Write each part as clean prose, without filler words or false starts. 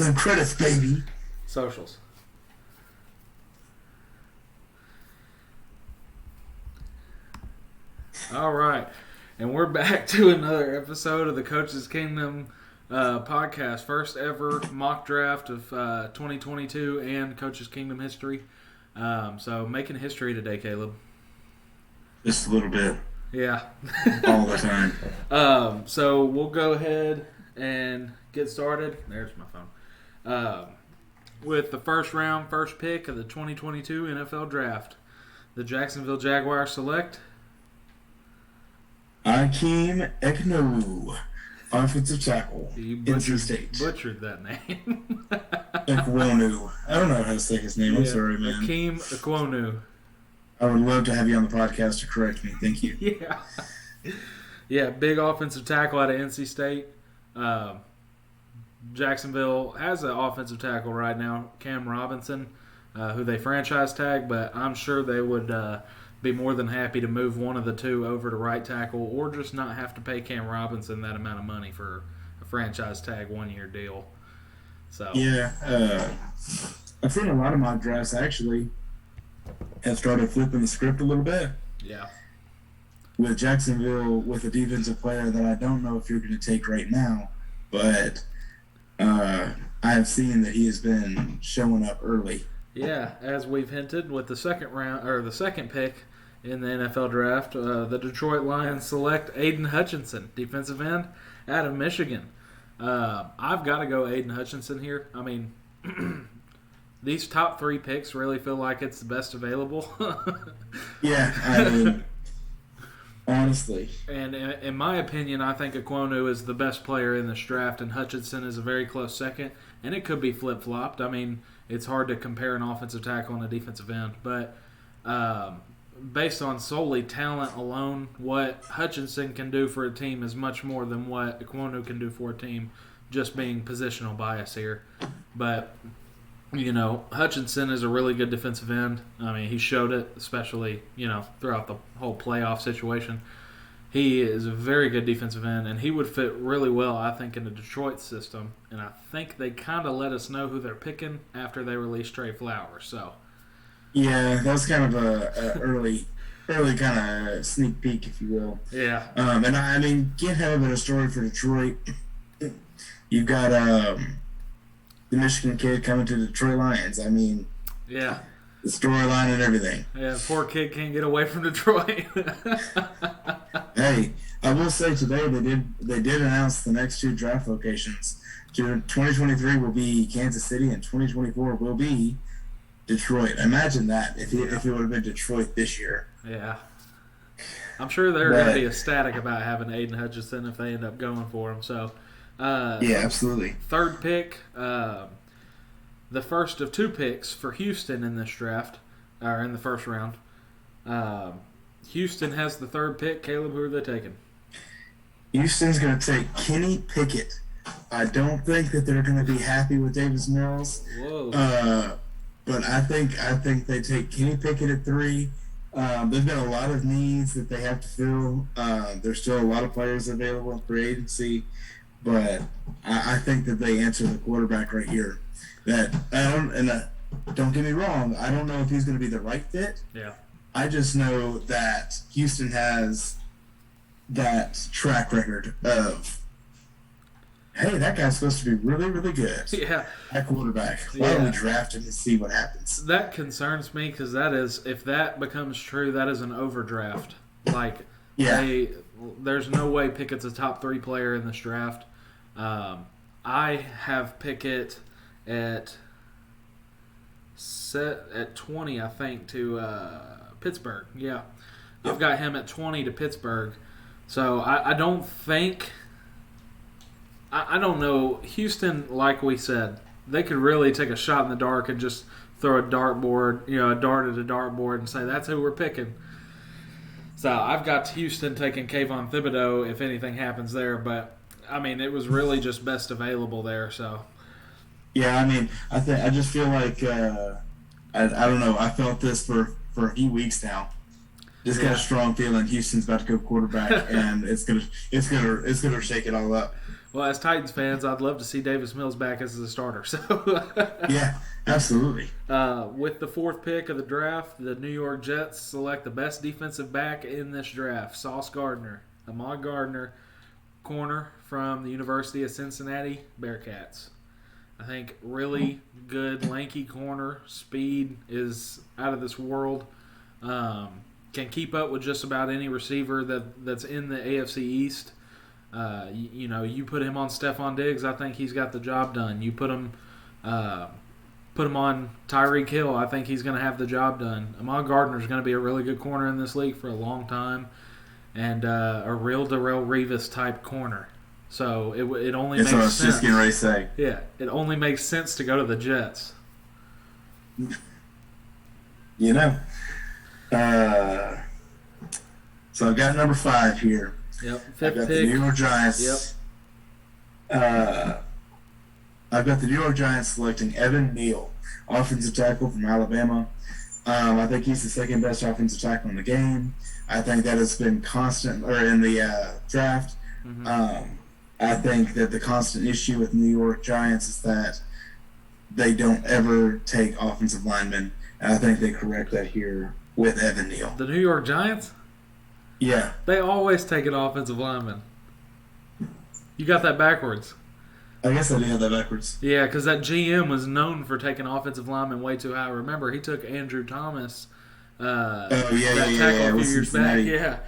The credits, baby. Socials. All right. And we're back to another episode of the Coach's Kingdom podcast. First ever mock draft of 2022 and Coach's Kingdom history. So making history today, Caleb. Just a little bit. Yeah. All the time. So we'll go ahead and get started. There's my phone. With the first round, first pick of the 2022 NFL Draft. The Jacksonville Jaguars select Akeem Eknowu, offensive tackle, You NC State. butchered that name. Ekwonu. I don't know how to say his name. I'm sorry, man. Akeem Ekwonu. I would love to have you on the podcast to correct me. Thank you. Yeah. Yeah, big offensive tackle out of NC State. Jacksonville has an offensive tackle right now, Cam Robinson, who they franchise tag, but I'm sure they would be more than happy to move one of the two over to right tackle or just not have to pay Cam Robinson that amount of money for a franchise tag 1-year deal. So Yeah. I've seen a lot of mock drafts actually have started flipping the script a little bit. Yeah. With Jacksonville, with a defensive player that I don't know if you're going to take right now, but I have seen that he has been showing up early. Yeah, as we've hinted with the second pick in the NFL draft, the Detroit Lions select Aidan Hutchinson, defensive end out of Michigan. I've got to go Aidan Hutchinson here. I mean, these top three picks really feel like it's the best available. Yeah, I mean, honestly. And in my opinion, I think Ekwonu is the best player in this draft, and Hutchinson is a very close second. And it could be flip-flopped. I mean, it's hard to compare an offensive tackle and a defensive end. But based on solely talent alone, what Hutchinson can do for a team is much more than what Ekwonu can do for a team, just being positional bias here. But, you know, Hutchinson is a really good defensive end. I mean, he showed it, especially, you know, throughout the whole playoff situation. He is a very good defensive end, and he would fit really well, I think, in the Detroit system. And I think they kind of let us know who they're picking after they released Trey Flowers. So, Yeah, that was kind of a early kind of sneak peek, if you will. yeah. And I mean, can't have a better story for Detroit. You've got the Michigan kid coming to the Detroit Lions. I mean, Yeah. the storyline and everything. Yeah, poor kid can't get away from Detroit. Hey, I will say today they did announce the next two draft locations. 2023 will be Kansas City, and 2024 will be Detroit. Imagine that if it would have been Detroit this year. Yeah. I'm sure they're going to be ecstatic about having Aidan Hutchinson if they end up going for him. So, Yeah, absolutely. third pick, the first of two picks for Houston in this draft, or in the first round. Houston has the third pick. Caleb, who are they taking? Houston's going to take Kenny Pickett. I don't think that they're going to be happy with Davis Mills. Whoa. But I think they take Kenny Pickett at 3. There's been a lot of needs that they have to fill. There's still a lot of players available in free agency, but I think that they answer the quarterback right here. Don't get me wrong, I don't know if he's going to be the right fit. Yeah. I just know that Houston has that track record of, hey, that guy's supposed to be really, really good. Yeah. That quarterback. Why don't we draft him and see what happens? That concerns me because that is, if that becomes true, that is an overdraft. Like, Yeah. there's no way Pickett's a top 3 player in this draft. I have Pickett at 20, I think, to Pittsburgh. Yeah. I've got him at 20 to Pittsburgh. So I don't think – I don't know. Houston, like we said, they could really take a shot in the dark and just throw a dartboard, a dart at a dartboard and say, that's who we're picking. So I've got Houston taking Kayvon Thibodeau if anything happens there. But, I mean, it was really just best available there. So, Yeah, I mean, I just feel like I don't know. I felt this for a few weeks now. Just got a strong feeling Houston's about to go quarterback, and it's gonna shake it all up. Well, as Titans fans, I'd love to see Davis Mills back as the starter. So, Yeah, absolutely. with the fourth pick of the draft, the New York Jets select the best defensive back in this draft, Sauce Gardner, Ahmad Gardner, corner from the University of Cincinnati Bearcats. I think really good, lanky corner. Speed is out of this world. Can keep up with just about any receiver that's in the AFC East. You put him on Stephon Diggs, I think he's got the job done. You put him on Tyreek Hill, I think he's going to have the job done. Ahmad Gardner is going to be a really good corner in this league for a long time, and a real Darrelle Revis type corner. So it only That's makes what I was sense. just getting ready to say. Yeah, it only makes sense to go to the Jets. You know. So I've got number 5 here. Yep, I've fifth got pick. the New York Giants. Yep. I've got the New York Giants selecting Evan Neal, offensive tackle from Alabama. I think he's the second best offensive tackle in the game. I think that has been constant, or in the draft. Mm-hmm. I think that the constant issue with New York Giants is that they don't ever take offensive linemen, and I think they correct that here with Evan Neal. The New York Giants? Yeah. They always take an offensive lineman. You got that backwards. I guess I did have that backwards. Yeah, because that GM was known for taking offensive linemen way too high. Remember, he took Andrew Thomas. That tackle a few years back. Yeah,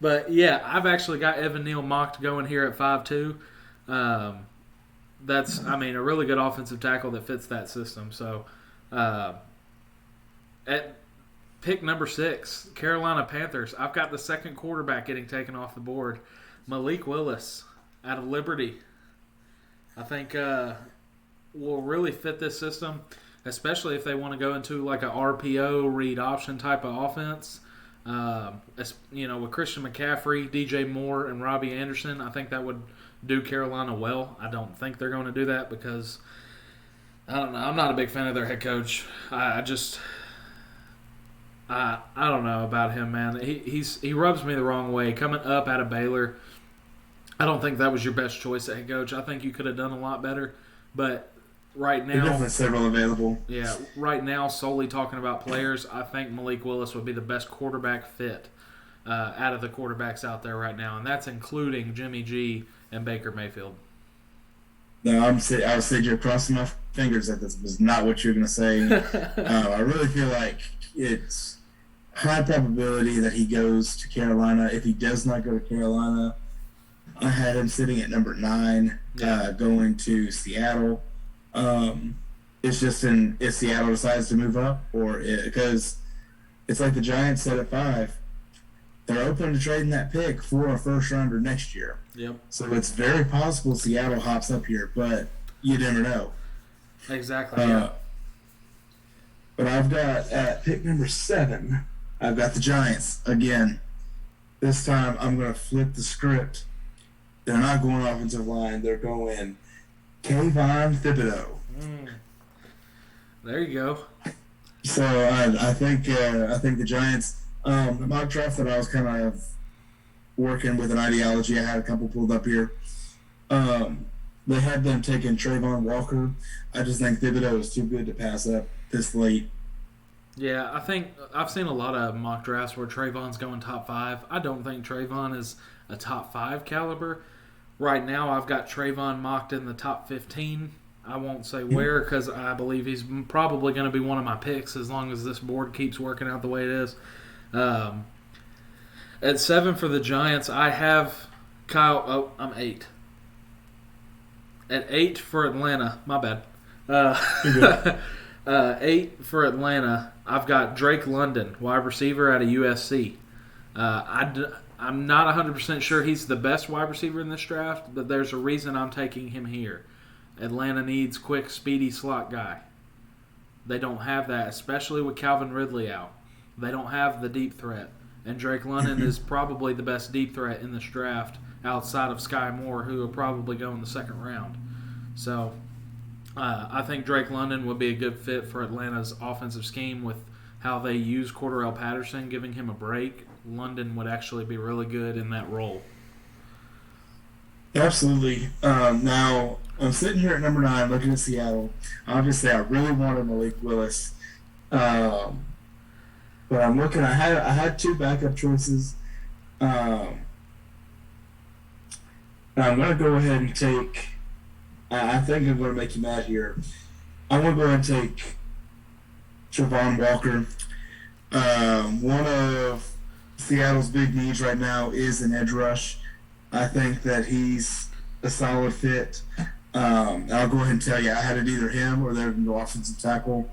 but yeah, I've actually got Evan Neal mocked going here at 5'2". That's, a really good offensive tackle that fits that system. So, at pick number 6, Carolina Panthers, I've got the second quarterback getting taken off the board, Malik Willis out of Liberty. I think will really fit this system, especially if they want to go into like a RPO read option type of offense. With Christian McCaffrey, DJ Moore, and Robbie Anderson, I think that would do Carolina well. I don't think they're going to do that because I don't know. I'm not a big fan of their head coach. I don't know about him, man. He rubs me the wrong way. Coming up out of Baylor, I don't think that was your best choice at head coach. I think you could have done a lot better. But right now, definitely several available. Yeah, right now, solely talking about players, I think Malik Willis would be the best quarterback fit out of the quarterbacks out there right now, and that's including Jimmy G and Baker Mayfield. No, I was sitting here crossing my fingers that this was not what you're going to say. I really feel like it's high probability that he goes to Carolina. If he does not go to Carolina, I had him sitting at number 9, going to Seattle. It's just if Seattle decides to move up, because it's like the Giants said at 5, they're open to trading that pick for a first rounder next year. Yep. So it's very possible Seattle hops up here, but you never know. Exactly. But I've got at pick number 7, I've got the Giants again. This time I'm going to flip the script. They're not going offensive line. They're going Kayvon Thibodeau. There you go. So I think the Giants. The mock draft that I was kind of working with an ideology. I had a couple pulled up here. They had them taking Trayvon Walker. I just think Thibodeau is too good to pass up this late. Yeah, I think I've seen a lot of mock drafts where Trayvon's going top 5. I don't think Trayvon is a top 5 caliber. Right now, I've got Trayvon mocked in the top 15. I won't say where because I believe he's probably going to be one of my picks as long as this board keeps working out the way it is. At 7 for the Giants, I have Kyle. Oh, I'm 8. At 8 for Atlanta, my bad. 8 for Atlanta, I've got Drake London, wide receiver out of USC. I'm not 100% sure he's the best wide receiver in this draft, but there's a reason I'm taking him here. Atlanta needs quick, speedy slot guy. They don't have that, especially with Calvin Ridley out. They don't have the deep threat. And Drake London is probably the best deep threat in this draft outside of Sky Moore, who will probably go in the second round. So I think Drake London would be a good fit for Atlanta's offensive scheme with how they use Cordarrelle Patterson, giving him a break. London would actually be really good in that role. Absolutely. Now I'm sitting here at number 9, looking at Seattle. Obviously, I really wanted Malik Willis, um, but I'm looking. I had two backup choices. Um, I'm going to go ahead and take. I think I'm going to make you mad here. I'm going to go ahead and take Travon Walker. One of Seattle's big needs right now is an edge rush. I think that he's a solid fit. I'll go ahead and tell you, I had it either him or their offensive tackle,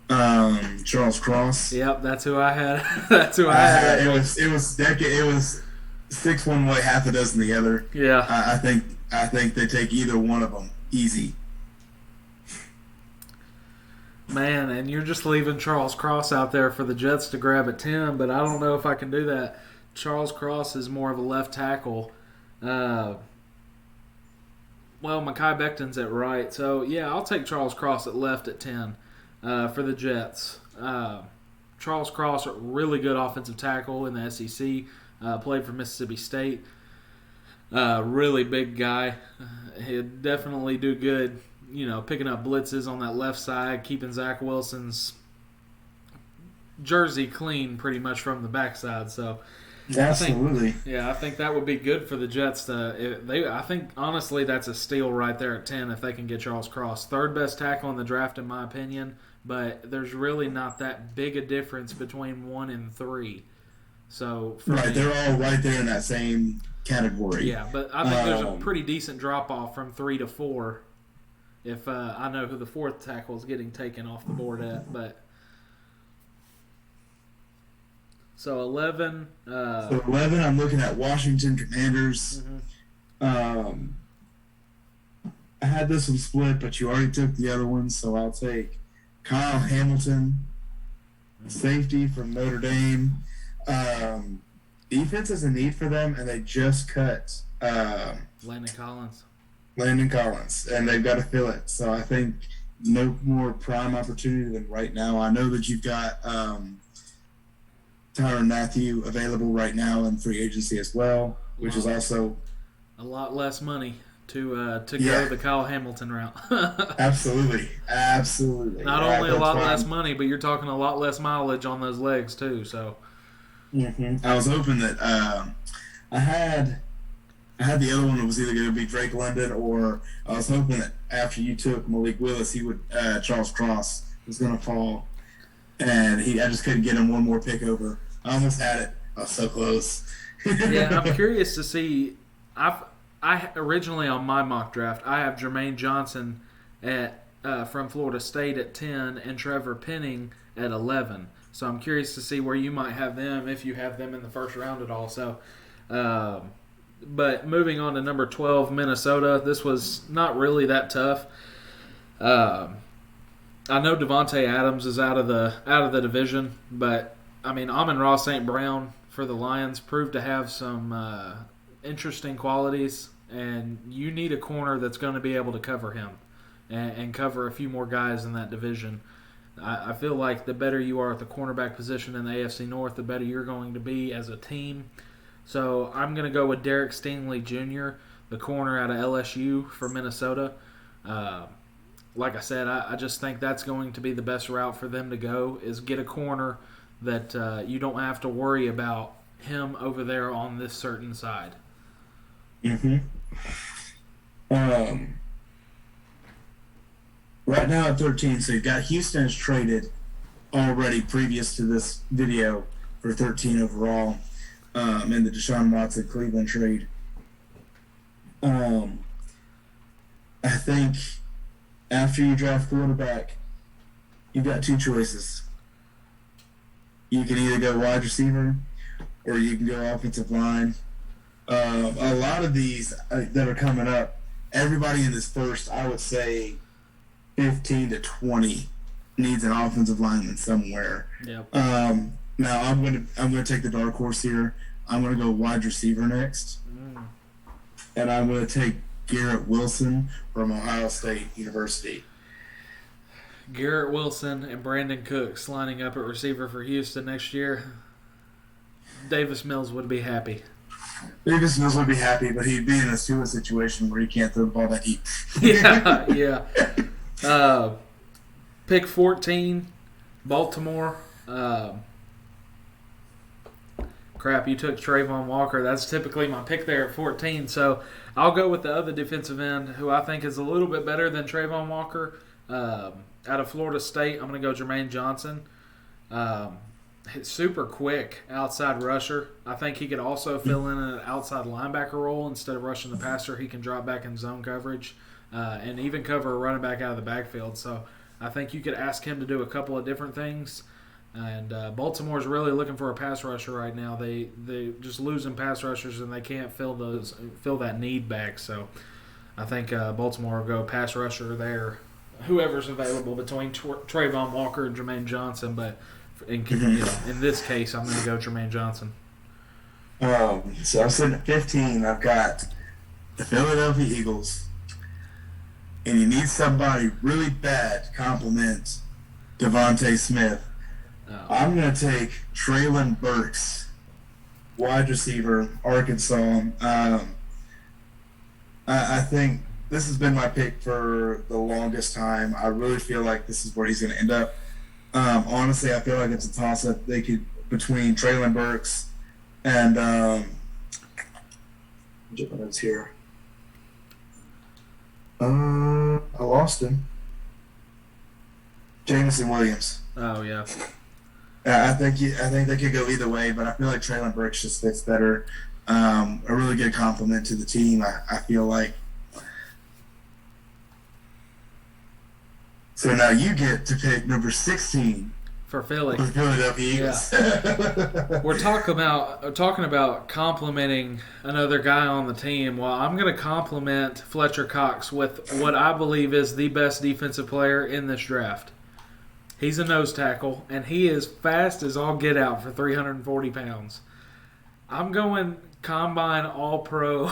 Charles Cross. Yep, that's who I had. That's who I had. It was 6 one way, half a dozen the other. Yeah. I think they take either one of them easy. Man, and you're just leaving Charles Cross out there for the Jets to grab at 10, but I don't know if I can do that. Charles Cross is more of a left tackle. Well, Mekhi Becton's at right. So, yeah, I'll take Charles Cross at left at 10 for the Jets. Charles Cross, a really good offensive tackle in the SEC, played for Mississippi State. Really big guy. He'd definitely do good, picking up blitzes on that left side, keeping Zach Wilson's jersey clean pretty much from the backside. So, Absolutely. I think that would be good for the Jets. I think honestly that's a steal right there at 10 if they can get Charles Cross, third best tackle in the draft in my opinion. But there's really not that big a difference between 1 and 3. So they're all right there in that same category. Yeah, but I think there's a pretty decent drop off from 3 to 4. If I know who the fourth tackle is getting taken off the board at, but. So 11. So 11, I'm looking at Washington Commanders. Mm-hmm. I had this one split, but you already took the other one, so I'll take Kyle Hamilton, safety from Notre Dame. Defense is a need for them, and they just cut Landon Collins, and they've got to fill it. So I think no more prime opportunity than right now. I know that you've got Tyrann Mathieu available right now in free agency as well, which is also a lot less money to go the Kyle Hamilton route. Absolutely. Not only a lot less money, but you're talking a lot less mileage on those legs too. So, I was hoping that I had the other one that was either going to be Drake London, or I was hoping that after you took Malik Willis, he would Charles Cross was going to fall, and I just couldn't get him one more pick over. I almost had it. I was so close. Yeah, I'm curious to see. I originally on my mock draft, I have Jermaine Johnson at from Florida State at 10 and Trevor Penning at 11. So I'm curious to see where you might have them, if you have them in the first round at all. So, but moving on to number 12, Minnesota. This was not really that tough. I know Devontae Adams is out of the division, but I mean Amon-Ra St. Brown for the Lions proved to have some interesting qualities, and you need a corner that's going to be able to cover him and cover a few more guys in that division. I feel like the better you are at the cornerback position in the AFC North, the better you're going to be as a team. So I'm going to go with Derek Stingley Jr., the corner out of LSU for Minnesota. Like I said, I just think that's going to be the best route for them to go, is get a corner that you don't have to worry about him over there on this certain side. Right now at 13, so you've got Houston has traded already previous to this video for 13 overall in the Deshaun Watson Cleveland trade. I think after you draft quarterback, you've got two choices. You can either go wide receiver or you can go offensive line. A lot of these that are coming up, everybody in this first, I would say 15 to 20 needs an offensive lineman somewhere. Yep. Now I'm gonna take the dark horse here. I'm gonna go wide receiver next, and I'm gonna take Garrett Wilson from Ohio State University. Garrett Wilson and Brandon Cooks lining up at receiver for Houston next year. Davis Mills would be happy. Davis Mills would be happy, but he'd be in a situation where he can't throw the ball that deep. Yeah. Pick 14, Baltimore. Crap, you took Trayvon Walker. That's typically my pick there at 14. So I'll go with the other defensive end, who I think is a little bit better than Trayvon Walker. Out of Florida State, I'm going to go Jermaine Johnson. He's super quick outside rusher. I think he could also fill in an outside linebacker role instead of rushing the passer. He can drop back in zone coverage and even cover a running back out of the backfield. So I think you could ask him to do a couple of different things. And Baltimore's really looking for a pass rusher right now. They just losing pass rushers and they can't fill that need back. So I think Baltimore will go pass rusher there. Whoever's available between Trayvon Walker and Jermaine Johnson, but in this case, I'm going to go Jermaine Johnson. So I'm sitting at 15. I've got the Philadelphia Eagles, and you need somebody really bad to complement Devontae Smith. I'm going to take Treylon Burks, wide receiver, Arkansas. I think this has been my pick for the longest time. I really feel like this is where he's going to end up. Honestly, I feel like it's a toss-up. They could between Treylon Burks and get my notes here. I lost him. Jameson Williams. Oh yeah. I think they could go either way, but I feel like Treylon Burks just fits better. A really good compliment to the team. I feel like. So now you get to pick number 16 for Philly. For Philadelphia Eagles. Yeah. We're talking about complimenting another guy on the team. Well, I'm going to compliment Fletcher Cox with what I believe is the best defensive player in this draft. He's a nose tackle, and he is fast as all get out for 340 pounds. I'm going combine all-pro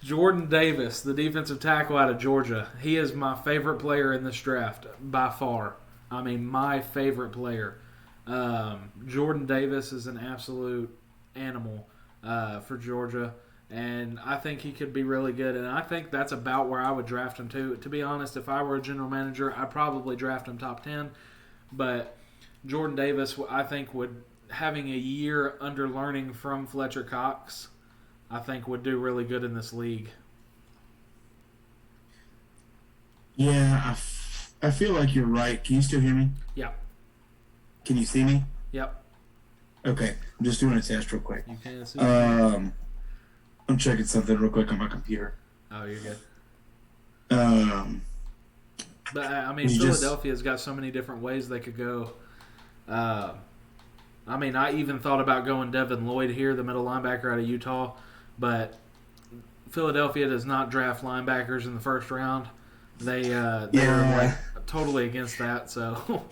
Jordan Davis, the defensive tackle out of Georgia. He is my favorite player in this draft by far. I mean, my favorite player. Jordan Davis is an absolute animal for Georgia, and I think he could be really good. And I think that's about where I would draft him too. To be honest, if I were a general manager, I'd probably draft him top 10. But Jordan Davis, I think, having a year under learning from Fletcher Cox, I think would do really good in this league. Yeah, I feel like you're right. Can you still hear me? Yeah. Can you see me? Yep. Okay, I'm just doing a test real quick. You can see me. I'm checking something real quick on my computer. Oh, you're good. But I mean, Philadelphia's got so many different ways they could go. I mean, I even thought about going Devin Lloyd here, the middle linebacker out of Utah, but Philadelphia does not draft linebackers in the first round. They were like totally against that. So,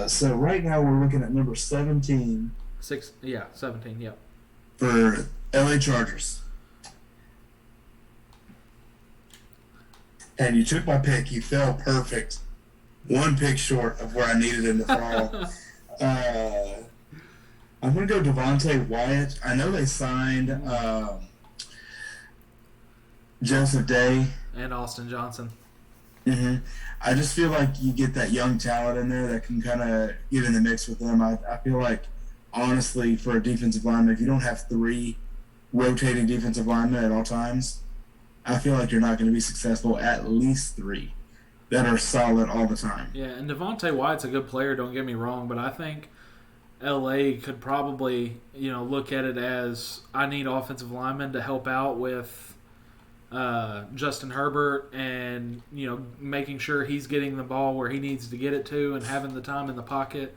so right now we're looking at number 17. 17. Yep. For LA Chargers. And you took my pick. You fell perfect. One pick short of where I needed him to fall. I'm going to go Devontae Wyatt. I know they signed Joseph Day. And Austin Johnson. Mm-hmm. I just feel like you get that young talent in there that can kind of get in the mix with them. I feel like, honestly, for a defensive lineman, if you don't have 3 rotating defensive linemen at all times, I feel like you're not going to be successful. At least 3 that are solid all the time. Yeah, and Devontae Wyatt's a good player, don't get me wrong, but I think LA could probably, look at it as I need offensive linemen to help out with Justin Herbert and, making sure he's getting the ball where he needs to get it to and having the time in the pocket.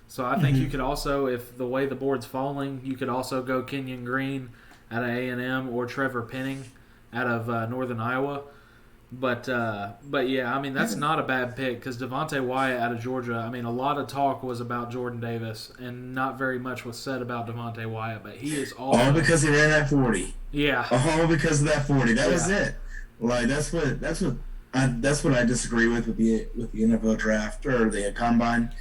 So I think you could also, if the way the board's falling, you could also go Kenyon Green out of A&M or Trevor Penning out of Northern Iowa. But yeah, I mean, that's not a bad pick because Devontae Wyatt out of Georgia, I mean, a lot of talk was about Jordan Davis and not very much was said about Devontae Wyatt, but he is all because he ran that 40. Yeah. All because of that 40. That was it. Like that's what I disagree with the NFL draft or the combine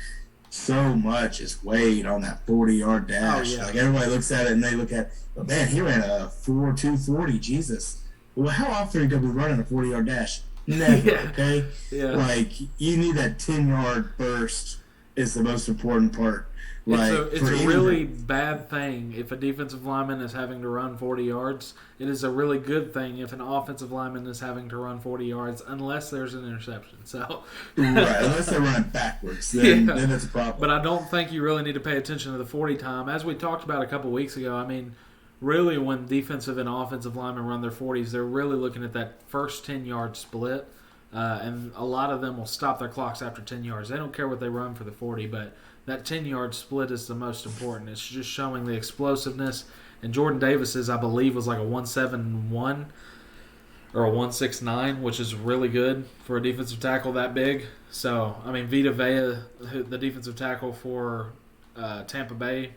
so much is weighed on that 40-yard Oh dash. yeah, Like everybody looks at it and they look at, but man, he ran a 4.240. Jesus. Well, how often are you going to be running a 40-yard dash? Never. yeah, Okay. yeah. Like you need that 10-yard burst is the most important part. Like It's a really bad thing if a defensive lineman is having to run 40 yards. It is a really good thing if an offensive lineman is having to run 40 yards, unless there's an interception. So, right, unless they're running backwards, then it's a problem. But I don't think you really need to pay attention to the 40 time. As we talked about a couple weeks ago, I mean, really when defensive and offensive linemen run their 40s, they're really looking at that first 10-yard split. And a lot of them will stop their clocks after 10 yards. They don't care what they run for the 40, but that 10-yard split is the most important. It's just showing the explosiveness. And Jordan Davis's, I believe, was like a 171 or a 169, which is really good for a defensive tackle that big. So, I mean, Vita Vea, the defensive tackle for Tampa Bay,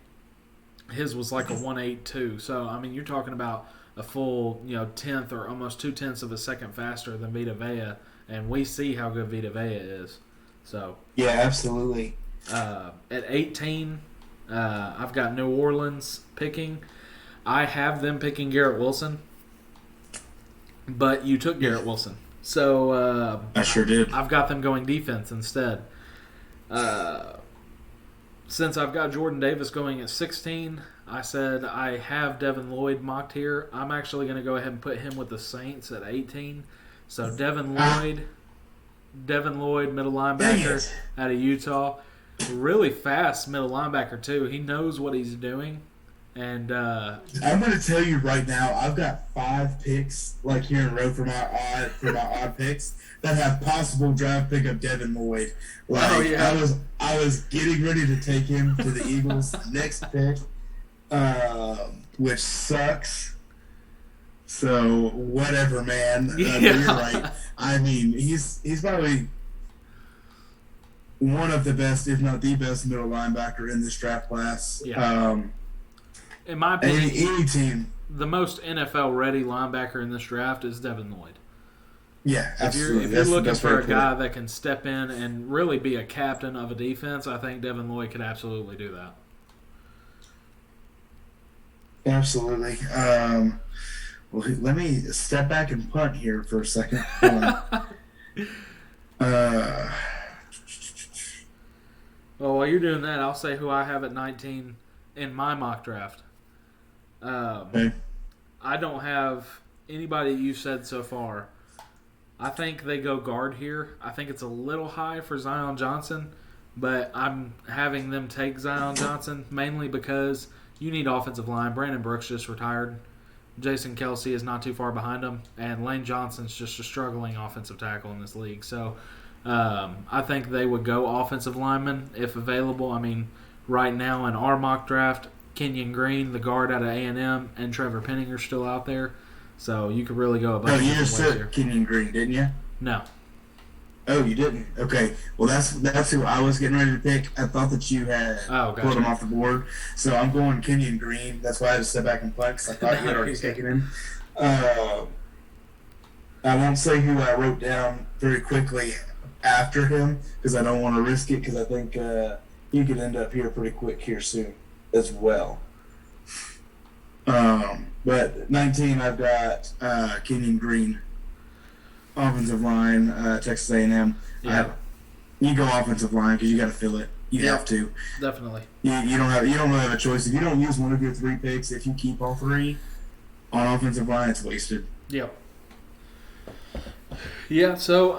his was like a 182. So, I mean, you're talking about a full, tenth or almost 2/10 of a second faster than Vita Vea. And we see how good Vita Vea is. So yeah, absolutely. At 18, I've got New Orleans picking. I have them picking Garrett Wilson, but you took Garrett Wilson. So I sure did. I've got them going defense instead. Since I've got Jordan Davis going at 16, I said I have Devin Lloyd mocked here. I'm actually going to go ahead and put him with the Saints at 18. So Devin Lloyd, middle linebacker out of Utah. Really fast middle linebacker, too. He knows what he's doing. And I'm going to tell you right now, I've got 5 picks like here in a row for my odd picks that have possible draft pick of Devin Lloyd. Like I was getting ready to take him to the Eagles next pick, which sucks. So whatever, man. You're right. I mean, he's probably one of the best, if not the best, middle linebacker in this draft class. Yeah. In my opinion, any team, the most NFL-ready linebacker in this draft is Devin Lloyd. Yeah, absolutely. If you're looking for a guy that can step in and really be a captain of a defense, I think Devin Lloyd could absolutely do that. Absolutely. Well, let me step back and punt here for a second. Hold on. Well, while you're doing that, I'll say who I have at 19 in my mock draft. Okay. I don't have anybody you said so far. I think they go guard here. I think it's a little high for Zion Johnson, but I'm having them take Zion Johnson mainly because you need offensive line. Brandon Brooks just retired. Jason Kelsey is not too far behind him, and Lane Johnson's just a struggling offensive tackle in this league. So I think they would go offensive lineman if available. I mean, right now in our mock draft, Kenyon Green, the guard out of A&M, and Trevor Penning are still out there. So you could really go a bunch of you different just ways here. took Kenyon Green, didn't you? No. Oh, you didn't? Okay. Well, that's who I was getting ready to pick. I thought that you had pulled him off the board. So I'm going Kenyon Green. That's why I had to step back and punt because I thought you had already taken him. I won't say who I wrote down very quickly after him because I don't want to risk it because I think he could end up here pretty quick here soon as well. But 19, I've got Kenyon Green. Offensive line, Texas A&M. Yeah. You go offensive line because you got to fill it. You have to. Definitely. You don't really have a choice. If you don't use one of your 3 picks, if you keep all 3 on offensive line, it's wasted. Yep. Yeah, so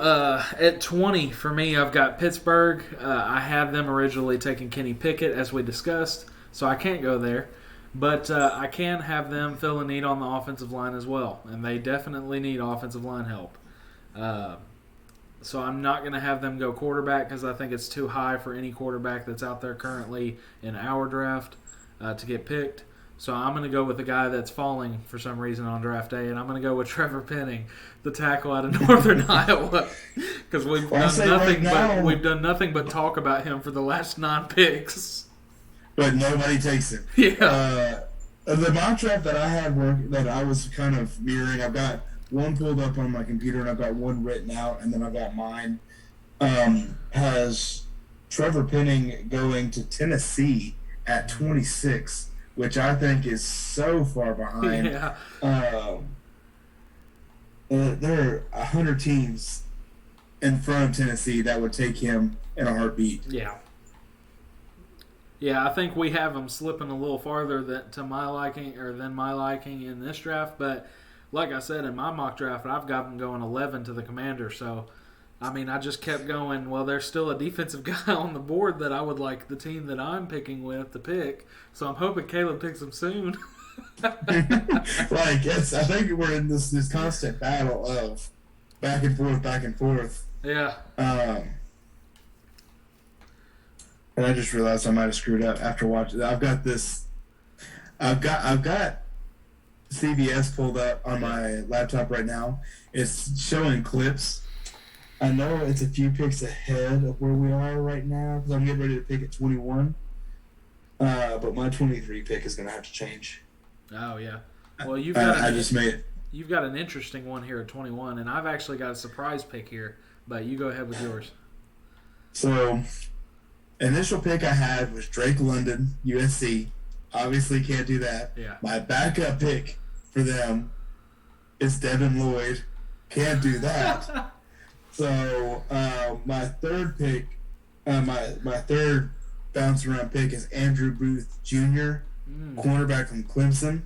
at 20 for me, I've got Pittsburgh. I have them originally taking Kenny Pickett, as we discussed, so I can't go there. But I can have them fill a need on the offensive line as well, and they definitely need offensive line help. So I'm not going to have them go quarterback because I think it's too high for any quarterback that's out there currently in our draft to get picked. So I'm going to go with the guy that's falling for some reason on draft day, and I'm going to go with Trevor Penning, the tackle out of Northern Iowa, because we've done nothing but talk about him for the last 9 picks. But nobody takes him. Yeah. The mock draft that I had that I was kind of mirroring, I've got one pulled up on my computer and I've got one written out, and then I've got mine, has Trevor Penning going to Tennessee at 26, which I think is so far behind. Yeah. There are 100 teams in front of Tennessee that would take him in a heartbeat. Yeah. Yeah, I think we have him slipping a little farther than my liking in this draft. But like I said, in my mock draft, I've got him going 11 to the Commanders. So, I mean, I just kept going, well, there's still a defensive guy on the board that I would like the team that I'm picking with to pick. So I'm hoping Caleb picks him soon. I think we're in this constant battle of back and forth. Yeah. And I just realized I might have screwed up after watching. I've got CBS pulled up on my laptop right now. It's showing clips. I know it's a few picks ahead of where we are right now because I'm getting ready to pick at 21. But my 23 pick is going to have to change. Oh yeah. Well, you've got I just made it. You've got an interesting one here at 21, and I've actually got a surprise pick here. But you go ahead with yours. So, initial pick I had was Drake London, USC. Obviously, can't do that. Yeah. My backup pick for them is Devin Lloyd. Can't do that. So, my third pick, my third bounce around pick is Andrew Booth Jr., cornerback from Clemson.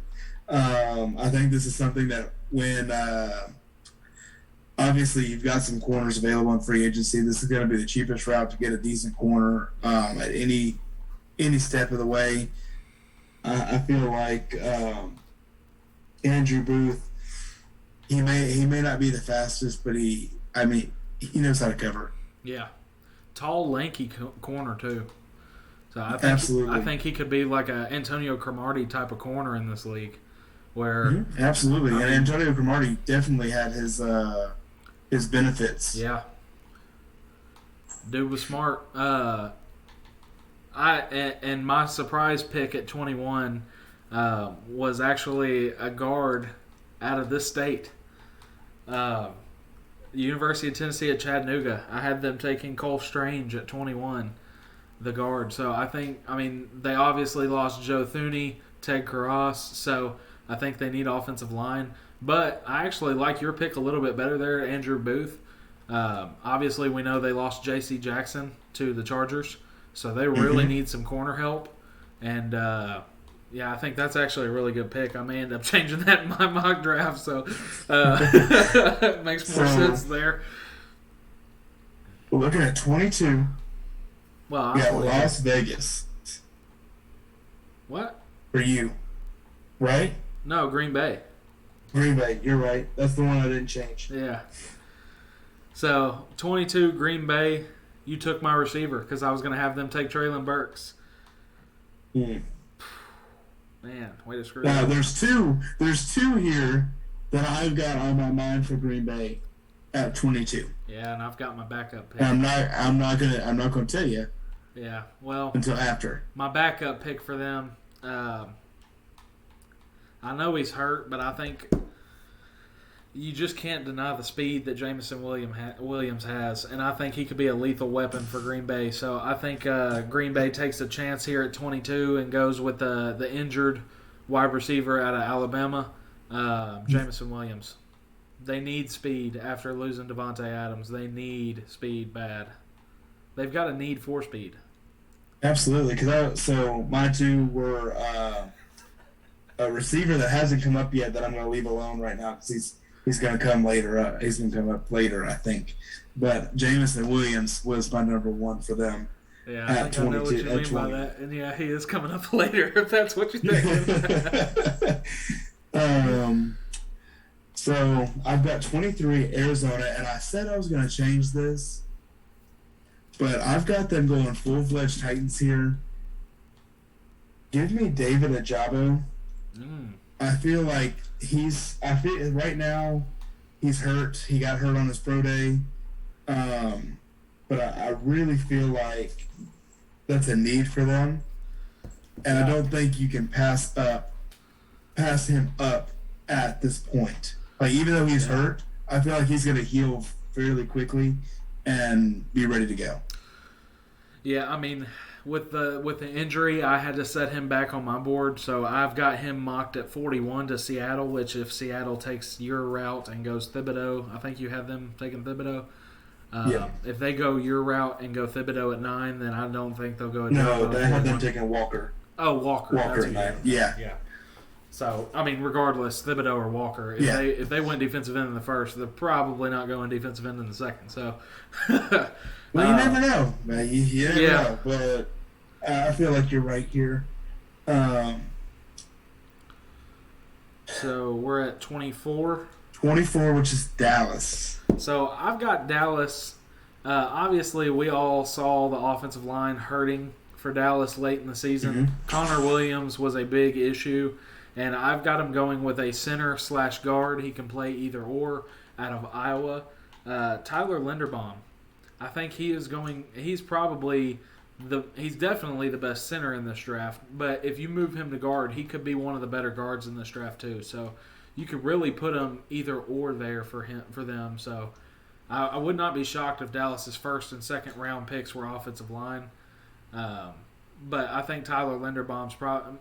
I think this is something that when obviously you've got some corners available in free agency, this is going to be the cheapest route to get a decent corner at any step of the way. I feel like Andrew Booth, he may not be the fastest, but he knows how to cover. Yeah, tall, lanky corner too. So I think he could be like a Antonio Cromartie type of corner in this league, where absolutely. And Antonio Cromartie definitely had his benefits. Yeah, dude was smart. And my surprise pick at 21 was actually a guard out of this state. University of Tennessee at Chattanooga. I had them taking Cole Strange at 21, the guard. So they obviously lost Joe Thuney, Ted Karras, so I think they need offensive line. But I actually like your pick a little bit better there, Andrew Booth. Obviously, we know they lost J.C. Jackson to the Chargers, so they really need some corner help. And, I think that's actually a really good pick. I may end up changing that in my mock draft, so it makes more sense there. We're looking at 22. Well, we got Las Vegas. What? For you, right? No, Green Bay. Green Bay, you're right. That's the one I didn't change. Yeah. So, 22, Green Bay. You took my receiver because I was going to have them take Traylon Burks. Man, way to screw now, up. There's two here that I've got on my mind for Green Bay at 22. Yeah, and I've got my backup pick. And I'm not gonna tell you. Yeah, well, until after. My backup pick for them. I know he's hurt, but I think you just can't deny the speed that Jameson Williams has, and I think he could be a lethal weapon for Green Bay. So I think Green Bay takes a chance here at 22 and goes with the injured wide receiver out of Alabama, Jameson Williams. They need speed after losing Devontae Adams. They need speed bad. They've got a need for speed. Absolutely. So my two were a receiver that hasn't come up yet that I'm going to leave alone right now because he's going to come later. He's going to come up later, I think. But Jameson Williams was my number one for them. Yeah, I think I know what you mean by that. And yeah, he is coming up later if that's what you're thinking. So I've got 23 Arizona, and I said I was going to change this, but I've got them going full-fledged Titans here. Give me David Ajabo. I feel like right now he's hurt. He got hurt on his pro day. But I really feel like that's a need for them. And I don't think you can pass him up at this point. Like, even though he's hurt, I feel like he's going to heal fairly quickly and be ready to go. Yeah, I mean, with the injury, I had to set him back on my board, so I've got him mocked at 41 to Seattle. Which, if Seattle takes your route and goes Thibodeau, I think you have them taking Thibodeau. Yeah. If they go your route and go Thibodeau at 9, then I don't think they'll go. No, they have them taking Walker. Oh, Walker. Walker at 9. Yeah. Yeah. So, I mean, regardless, Thibodeau or Walker, if they went defensive end in the first, they're probably not going defensive end in the second. So, well, you never know. You never know. But I feel like you're right here. So we're at 24. 24, which is Dallas. So I've got Dallas. Obviously, we all saw the offensive line hurting for Dallas late in the season. Mm-hmm. Connor Williams was a big issue. And I've got him going with a center/guard. He can play either or out of Iowa. Tyler Linderbaum. I think he's definitely the best center in this draft. But if you move him to guard, he could be one of the better guards in this draft too. So you could really put him either or there for them. So I would not be shocked if Dallas's first and second round picks were offensive line. But I think Tyler Linderbaum's probably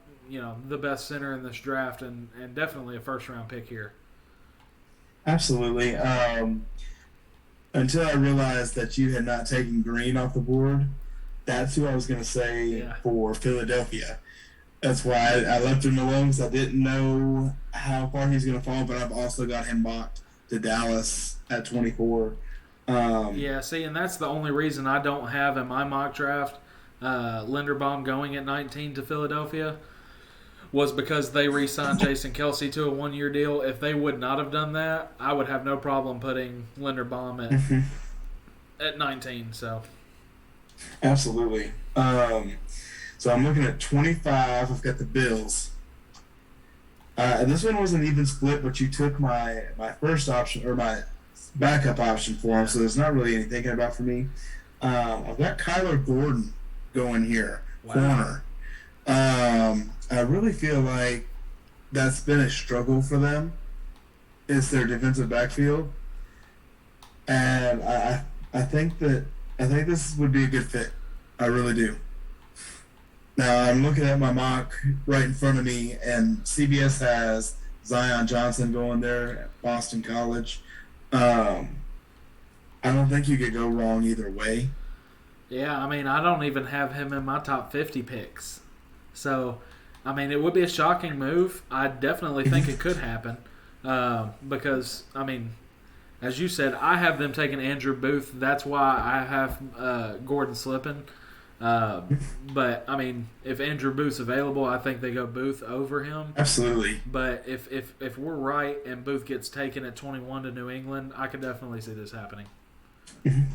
the best center in this draft and definitely a first-round pick here. Absolutely. Until I realized that you had not taken Green off the board, that's who I was going to say for Philadelphia. That's why I left him alone because I didn't know how far he's going to fall, but I've also got him mocked to Dallas at 24. And that's the only reason I don't have in my mock draft Linderbaum going at 19 to Philadelphia. Was because they re-signed Jason Kelce to a one-year deal. If they would not have done that, I would have no problem putting Linderbaum at 19. So, absolutely. So I'm looking at 25. I've got the Bills. This one was an even split, but you took my first option or my backup option for him, so there's not really anything thinking about for me. I've got Kyler Gordon going here, corner. I really feel like that's been a struggle for them. Is their defensive backfield, and I think this would be a good fit. I really do. Now I'm looking at my mock right in front of me, and CBS has Zion Johnson going there at Boston College. I don't think you could go wrong either way. Yeah, I mean, I don't even have him in my top 50 picks. So, I mean, it would be a shocking move. I definitely think it could happen because, I mean, as you said, I have them taking Andrew Booth. That's why I have Gordon slipping. But, I mean, if Andrew Booth's available, I think they go Booth over him. Absolutely. But if we're right and Booth gets taken at 21 to New England, I could definitely see this happening.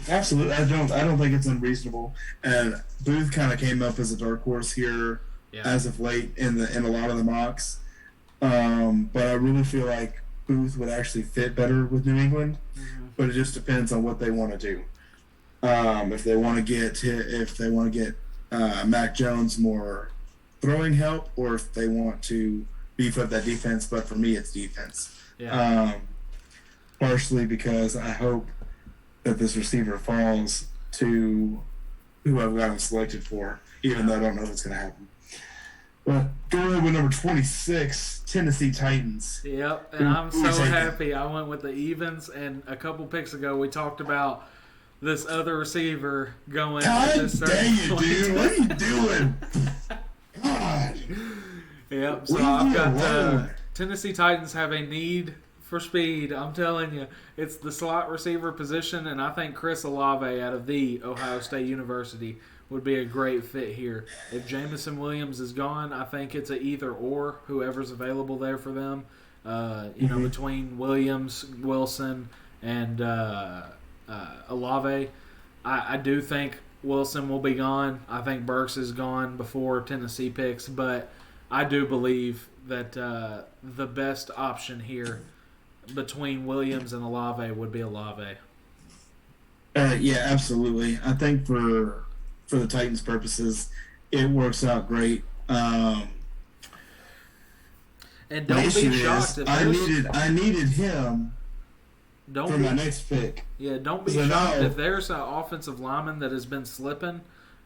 Absolutely. I don't think it's unreasonable. And Booth kind of came up as a dark horse here. Yeah. As of late in a lot of the mocks, but I really feel like Booth would actually fit better with New England. Mm-hmm. But it just depends on what they want to do. If they want to get Mac Jones more throwing help, or if they want to beef up that defense. But for me, it's defense. Yeah. Partially because I hope that this receiver falls to who I've got him selected for, even though I don't know if it's going to happen. But going with number 26, Tennessee Titans. Yep, and I'm so happy I went with the evens. And a couple picks ago, we talked about this other receiver going. God dang it, dude! What are you doing? God. Yep. So I've got Tennessee Titans have a need for speed. I'm telling you, it's the slot receiver position, and I think Chris Olave out of the Ohio State University would be a great fit here. If Jameson Williams is gone, I think it's a either or, whoever's available there for them. Between Williams, Wilson, and Olave. I do think Wilson will be gone. I think Burks is gone before Tennessee picks, but I do believe that the best option here between Williams and Olave would be Olave. Yeah, absolutely. I think for the Titans' purposes, it works out great. And don't be shocked if I needed him for my next pick. Yeah, don't be shocked if there's an offensive lineman that has been slipping.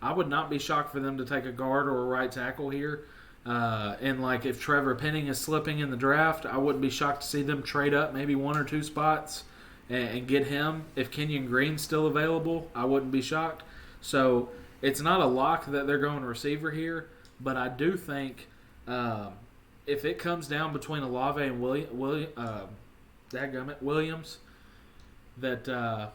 I would not be shocked for them to take a guard or a right tackle here. And like if Trevor Penning is slipping in the draft, I wouldn't be shocked to see them trade up maybe 1 or 2 spots and get him. If Kenyon Green's still available, I wouldn't be shocked. So it's not a lock that they're going receiver here, but I do think if it comes down between Olave and Williams, that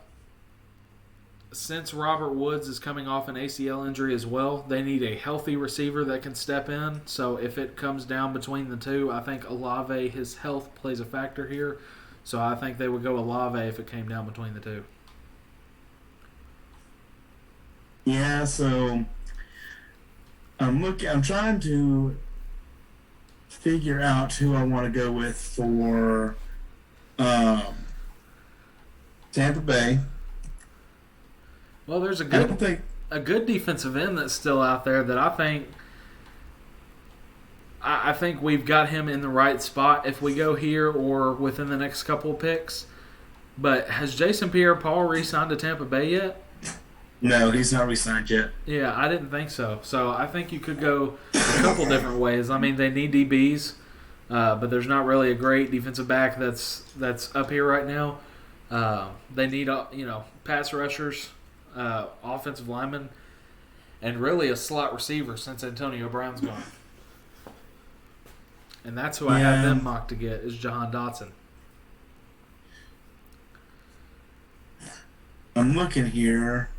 since Robert Woods is coming off an ACL injury as well, they need a healthy receiver that can step in. So if it comes down between the two, I think Olave, his health plays a factor here. So I think they would go Olave if it came down between the two. Yeah, so I'm trying to figure out who I want to go with for Tampa Bay. Well, there's a good defensive end that's still out there that I think we've got him in the right spot if we go here or within the next couple of picks. But has Jason Pierre-Paul re-signed to Tampa Bay yet? No, he's not re-signed yet. Yeah, I didn't think so. So I think you could go a couple different ways. I mean, they need DBs, but there's not really a great defensive back that's up here right now. They need pass rushers, offensive linemen, and really a slot receiver since Antonio Brown's gone. And that's who I have them mocked to get is Jahan Dotson. I'm looking here.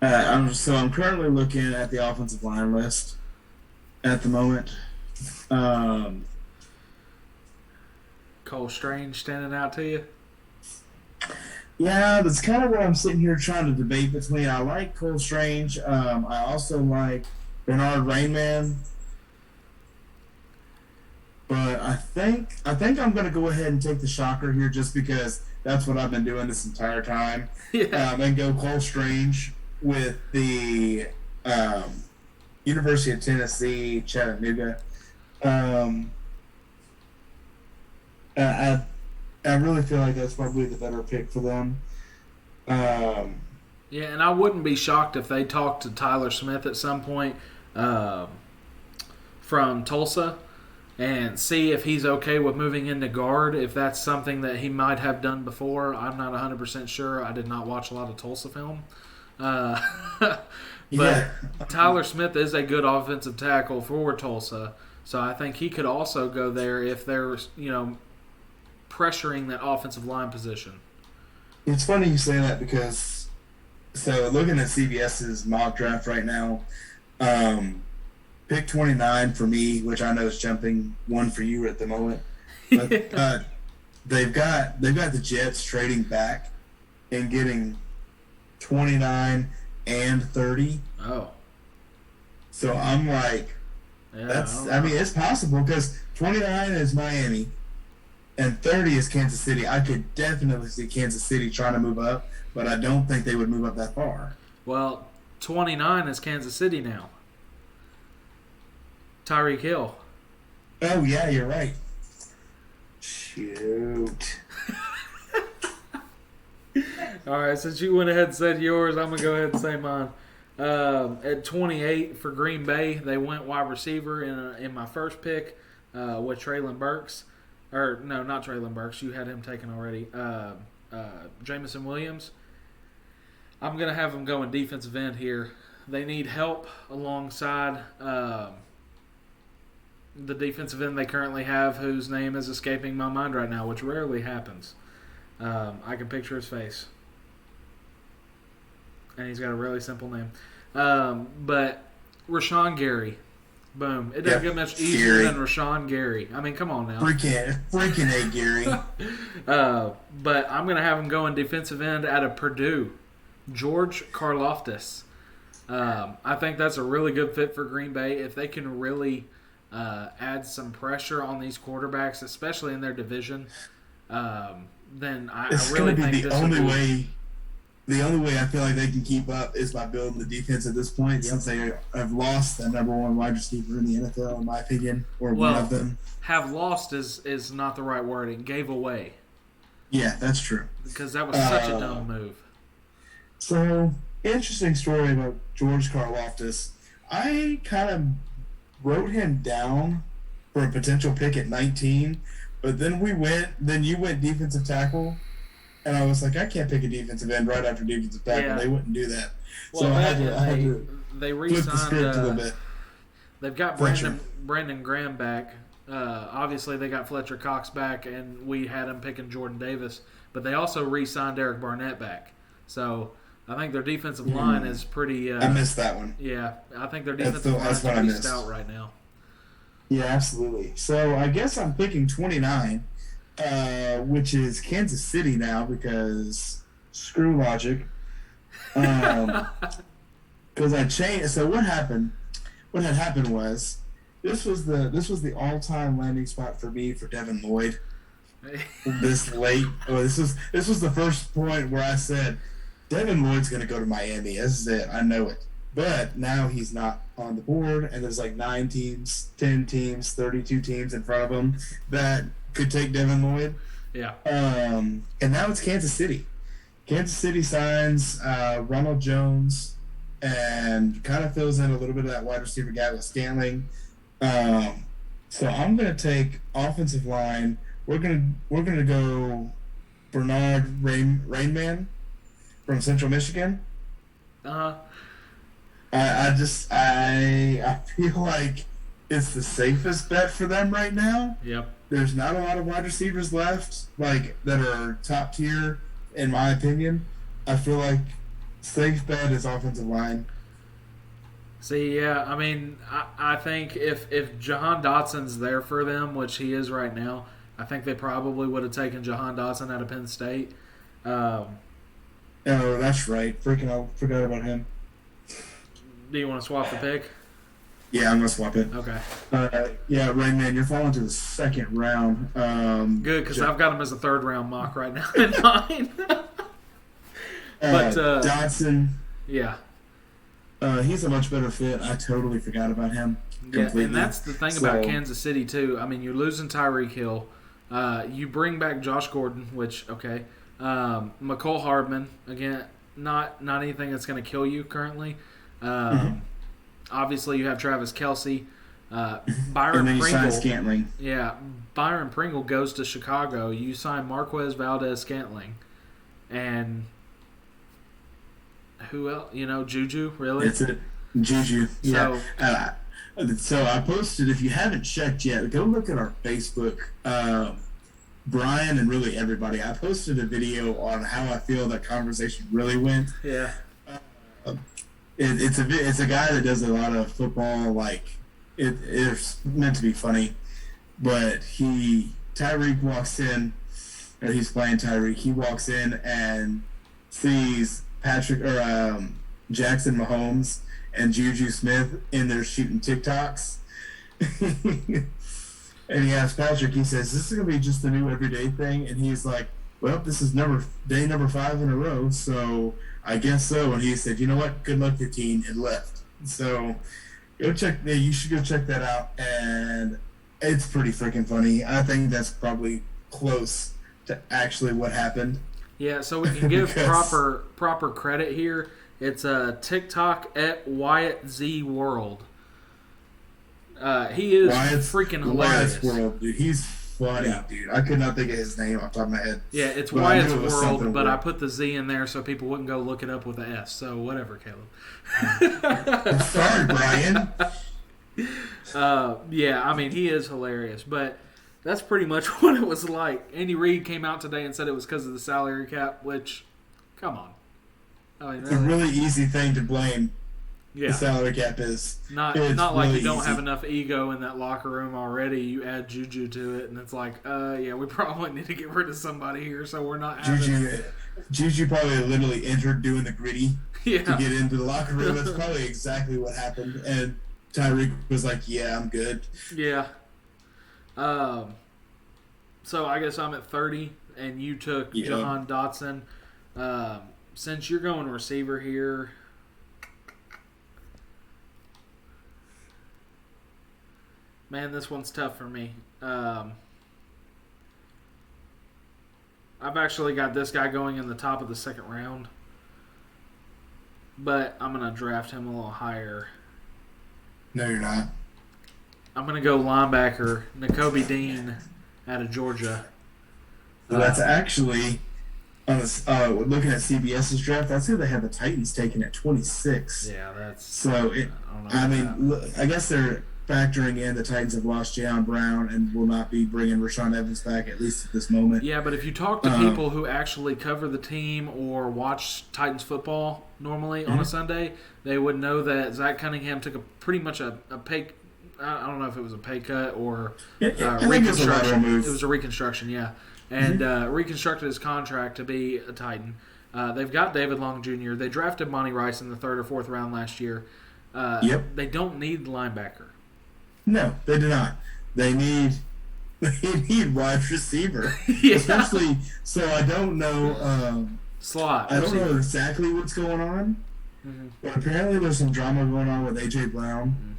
I'm currently looking at the offensive line list at the moment. Cole Strange standing out to you? Yeah, that's kind of what I'm sitting here trying to debate between. I like Cole Strange. I also like Bernard Rainman. But I think I'm going to go ahead and take the shocker here just because that's what I've been doing this entire time. Yeah. And go Cole Strange with the University of Tennessee, Chattanooga. I really feel like that's probably the better pick for them. Yeah, and I wouldn't be shocked if they talked to Tyler Smith at some point from Tulsa and see if he's okay with moving into guard, if that's something that he might have done before. I'm not 100% sure. I did not watch a lot of Tulsa film. But Tyler Smith is a good offensive tackle for Tulsa, so I think he could also go there if they're, pressuring that offensive line position. It's funny you say that because, looking at CBS's mock draft right now, pick 29 for me, which I know is jumping one for you at the moment. But, they've got the Jets trading back and getting 29 and 30. Oh. So I'm like, it's possible because 29 is Miami and 30 is Kansas City. I could definitely see Kansas City trying to move up, but I don't think they would move up that far. Well, 29 is Kansas City now. Tyreek Hill. Oh, yeah, you're right. Shoot. All right, since you went ahead and said yours, I'm going to go ahead and say mine. At 28 for Green Bay, they went wide receiver in my first pick with Traylon Burks. Or, no, not Traylon Burks. You had him taken already. Jameson Williams. I'm going to have them go in defensive end here. They need help alongside the defensive end they currently have, whose name is escaping my mind right now, which rarely happens. I can picture his face. And he's got a really simple name. But Rashawn Gary. Boom. It doesn't get much easier than Rashawn Gary. I mean, come on now. Freaking A, Gary. But I'm going to have him go in defensive end out of Purdue. George Karlaftis. I think that's a really good fit for Green Bay. If they can really add some pressure on these quarterbacks, especially in their division, then I really think this would be... The only way I feel like they can keep up is by building the defense at this point, since they have lost the number one wide receiver in the NFL, in my opinion, or one of them. Have lost is not the right word. It gave away. Yeah, that's true. Because that was such a dumb move. So Interesting story about George Karlaftis. I kind of wrote him down for a potential pick at 19, but then you went defensive tackle, and I was like, I can't pick a defensive end right after defensive tackle. Yeah. They wouldn't do that. So Well, I that had to, and I had to they flip the re-signed. script a little bit. They've got Fletcher. Brandon Graham back. Obviously, they got Fletcher Cox back, and we had him picking Jordan Davis. But they also re-signed Eric Barnett back. So I think their defensive line is pretty. I missed that one. Yeah, I think their defensive line is what I pretty missed. stout right now. Yeah, absolutely. So I guess I'm picking 29, which is Kansas City now because screw logic. Because I changed. So what happened? What had happened was this was the all-time landing spot for me for Devin Lloyd. This late. Oh, this was the first point where I said Devin Lloyd's going to go to Miami. This is it. I know it. But now he's not on the board, and there's like 9 teams, 10 teams, 32 teams in front of him that could take Devin Lloyd. Yeah. And now it's Kansas City. Kansas City signs Ronald Jones and kind of fills in a little bit of that wide receiver gap with Scantling. So I'm going to take offensive line. We're gonna go Bernard Rainman from Central Michigan. I feel like it's the safest bet for them right now. Yep. There's not a lot of wide receivers left, like that are top tier, in my opinion. I feel like safe bet is offensive line. See, yeah, I mean, I think if Jahan Dotson's there for them, which he is right now, I think they probably would have taken Jahan Dotson out of Penn State. Oh, that's right. I forgot about him. Do you want to swap the pick? Yeah, I'm gonna swap it. Okay. Yeah, Rainman, you're falling to the second round. Good, because I've got him as a third round mock right now in mine. But Dotson. Yeah. He's a much better fit. I totally forgot about him. Completely. Yeah, and that's the thing about Kansas City too. I mean, you're losing Tyreek Hill. You bring back Josh Gordon, which okay. McCole Hardman, again, not anything that's going to kill you currently. Obviously, you have Travis Kelce. Byron and then you Pringle. sign Scantling. Yeah, Byron Pringle goes to Chicago. You sign Marquez Valdez-Scantling. And who else? Juju, really? It's it. Juju. Yeah. So, So I posted, if you haven't checked yet, go look at our Facebook. Brian and really everybody, I posted a video on how I feel that conversation really went. yeah. It's a guy that does a lot of football, like it's meant to be funny, but Tyreek walks in, or he's playing Tyreek. He walks in and sees Jackson Mahomes and Juju Smith in there shooting TikToks. And he asks Patrick, he says, "This is going to be just a new everyday thing?" And he's like, "Well, this is day number 5 in a row, so I guess so." And he said, "You know what? Good luck, your team," and left. So you should go check that out. And it's pretty freaking funny. I think that's probably close to actually what happened. Yeah, so we can give proper credit here. It's TikTok at Wyatt Z World. He is freaking hilarious. Wyatt's World, dude. He's funny, dude. I could not think of his name off the top of my head. Yeah, it's Wyatt's World, but I put the Z in there so people wouldn't go look it up with an S. So whatever, Caleb. Sorry, Brian. Yeah, I mean, he is hilarious, but that's pretty much what it was like. Andy Reid came out today and said it was because of the salary cap, which, come on. I mean, it's a really easy thing to blame. Yeah. The salary cap is not like really you don't have enough ego in that locker room already. You add Juju to it, and it's like, yeah, we probably need to get rid of somebody here, so we're not having... Juju probably literally entered doing the gritty to get into the locker room. That's probably exactly what happened. And Tyreek was like, "Yeah, I'm good." Yeah. So I guess I'm at 30, and you took Jahan Dotson. Since you're going receiver here, man, this one's tough for me. I've actually got this guy going in the top of the second round. but I'm going to draft him a little higher. No, you're not. I'm going to go linebacker, Nakobe Dean out of Georgia. So that's actually, on this, looking at CBS's draft, that's who they have the Titans taking at 26. Yeah, that's... So, I guess they're factoring in the Titans have lost Jayon Brown and will not be bringing Rashaan Evans back, at least at this moment. Yeah, but if you talk to people who actually cover the team or watch Titans football normally on a Sunday, they would know that Zach Cunningham took pretty much a pay. I don't know if it was a pay cut or reconstruction. It was a reconstruction, yeah, and reconstructed his contract to be a Titan. They've got David Long Jr. They drafted Monty Rice in the 3rd or 4th round last year. They don't need linebacker. No, they do not. They need wide receiver, especially. So I don't know slot. I don't know exactly what's going on, but apparently there's some drama going on with AJ Brown.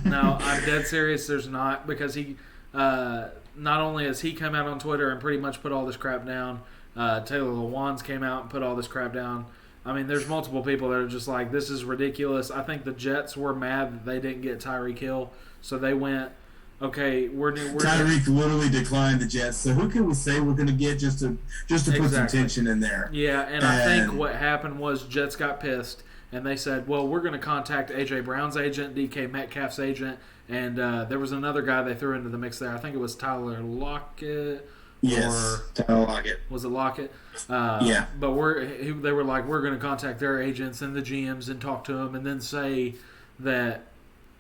No, I'm dead serious. There's not, because he not only has he come out on Twitter and pretty much put all this crap down. Taylor Lewan's came out and put all this crap down. I mean, there's multiple people that are just like, this is ridiculous. I think the Jets were mad that they didn't get Tyreek Hill, so they went, okay, we're Tyreek literally declined the Jets, so who can we say we're going to get just to put some tension in there? Yeah, and I think what happened was Jets got pissed, and they said, well, we're going to contact A.J. Brown's agent, DK Metcalf's agent, and there was another guy they threw into the mix there. I think it was Tyler Lockett. Yes, Tyler Lockett. Was it Lockett? Yeah. But they were like, we're going to contact their agents and the GMs and talk to them and then say that,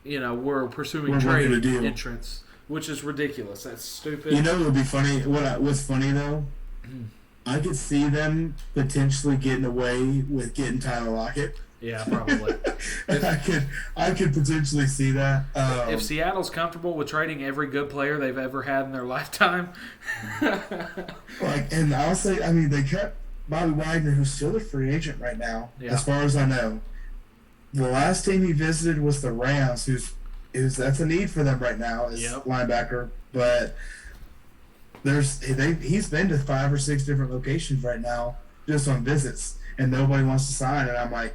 we're pursuing trade entrance, which is ridiculous. That's stupid. You know what would be funny? What's funny, though? I could see them potentially getting away with getting Tyler Lockett. Yeah, probably. I could potentially see that. If Seattle's comfortable with trading every good player they've ever had in their lifetime, and I'll say, I mean, they cut Bobby Wagner, who's still a free agent right now, as far as I know. The last team he visited was the Rams, that's a need for them right now as linebacker, but he's been to 5 or 6 different locations right now just on visits, and nobody wants to sign. And I'm like,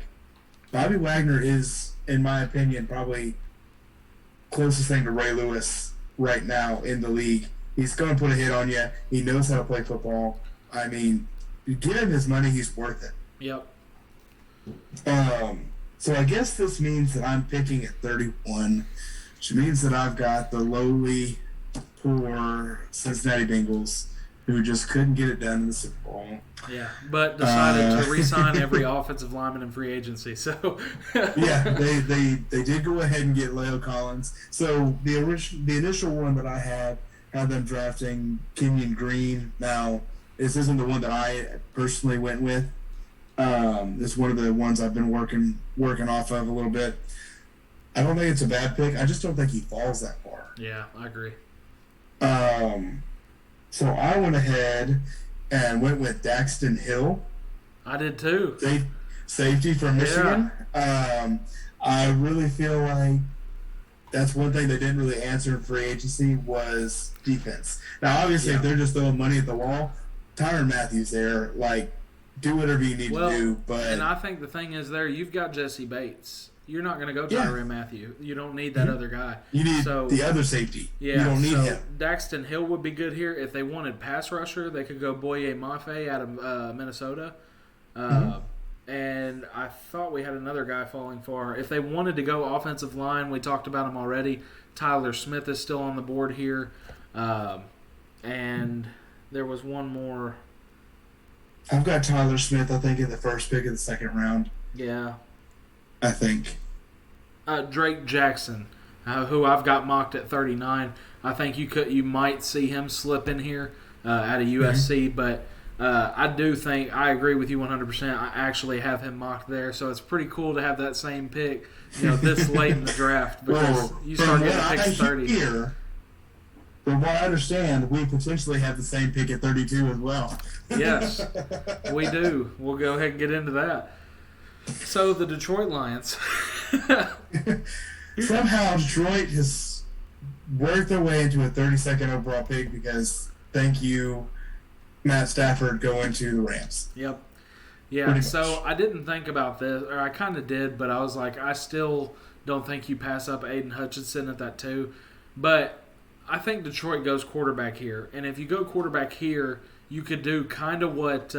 Bobby Wagner is, in my opinion, probably closest thing to Ray Lewis right now in the league. He's going to put a hit on you. He knows how to play football. I mean, you give him his money, he's worth it. Yep. So I guess this means that I'm picking at 31, which means that I've got the lowly, poor Cincinnati Bengals, who just couldn't get it done in the Super Bowl. Yeah, but decided to re-sign every offensive lineman in free agency. So yeah, they did go ahead and get Leo Collins. So the initial one that I had them drafting Kenyon Green. Now, this isn't the one that I personally went with. This is one of the ones I've been working off of a little bit. I don't think it's a bad pick. I just don't think he falls that far. Yeah, I agree. So I went ahead and went with Daxton Hill. I did too. Safety from Michigan. Yeah. I really feel like that's one thing they didn't really answer in free agency was defense. Now, obviously, if they're just throwing money at the wall, Tyrann Mathieu there, like, do whatever you need to do. And I think the thing is there, you've got Jesse Bates. You're not going to go Tyrann Mathieu. You don't need that other guy. You need the other safety. Yeah, you don't need him. Daxton Hill would be good here. If they wanted pass rusher, they could go Boye Mafe out of Minnesota. And I thought we had another guy falling far. If they wanted to go offensive line, we talked about him already. Tyler Smith is still on the board here. And there was one more. I've got Tyler Smith, I think, in the first pick of the second round. Yeah. I think. Drake Jackson, who I've got mocked at 39. I think you might see him slip in here out of USC, but I do think I agree with you 100%. I actually have him mocked there, so it's pretty cool to have that same pick, this late in the draft because you start getting picks 30. Here, from what I understand, we potentially have the same pick at 32 as well. Yes, we do. We'll go ahead and get into that. So the Detroit Lions. Somehow Detroit has worked their way into a 32nd overall pick because, thank you, Matt Stafford going to the Rams. Yep. Yeah, so I didn't think about this, or I kind of did, but I was like, I still don't think you pass up Aidan Hutchinson at that 2. But I think Detroit goes quarterback here. And if you go quarterback here, you could do kind of what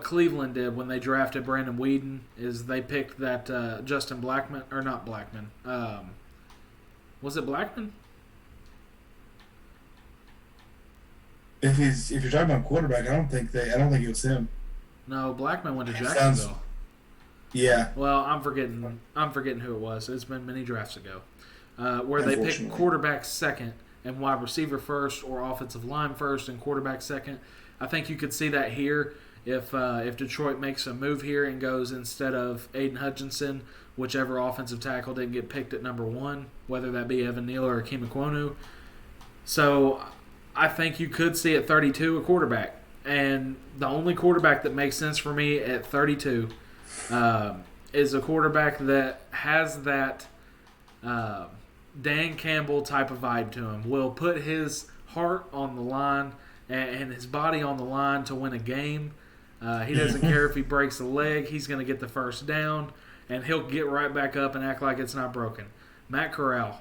Cleveland did when they drafted Brandon Weeden, is they picked that Justin Blackman, or not Blackman. Was it Blackman? If you're talking about quarterback, I don't think it was him. No, Blackman went to Jacksonville. Yeah. Well, I'm forgetting who it was. It's been many drafts ago, where they picked quarterback second and wide receiver first, or offensive line first and quarterback second. I think you could see that here if Detroit makes a move here and goes, instead of Aidan Hutchinson, whichever offensive tackle didn't get picked at number 1, whether that be Evan Neal or Akeem Ekwonu. So I think you could see at 32 a quarterback. And the only quarterback that makes sense for me at 32 is a quarterback that has that Dan Campbell type of vibe to him. Will put his heart on the line and his body on the line to win a game. He doesn't care if he breaks a leg. He's going to get the first down, and he'll get right back up and act like it's not broken. Matt Corral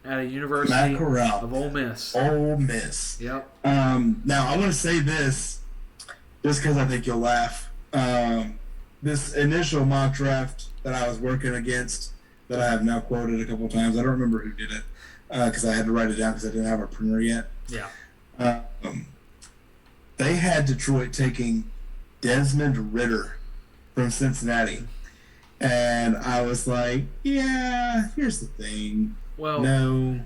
at a University of Ole Miss. Ole Miss. Yep. Now, I want to say this, just because I think you'll laugh. This initial mock draft that I was working against, that I have now quoted a couple of times, I don't remember who did it, because I had to write it down because I didn't have a printer yet. Yeah. They had Detroit taking Desmond Ridder from Cincinnati. And I was like, yeah, here's the thing. Well, no.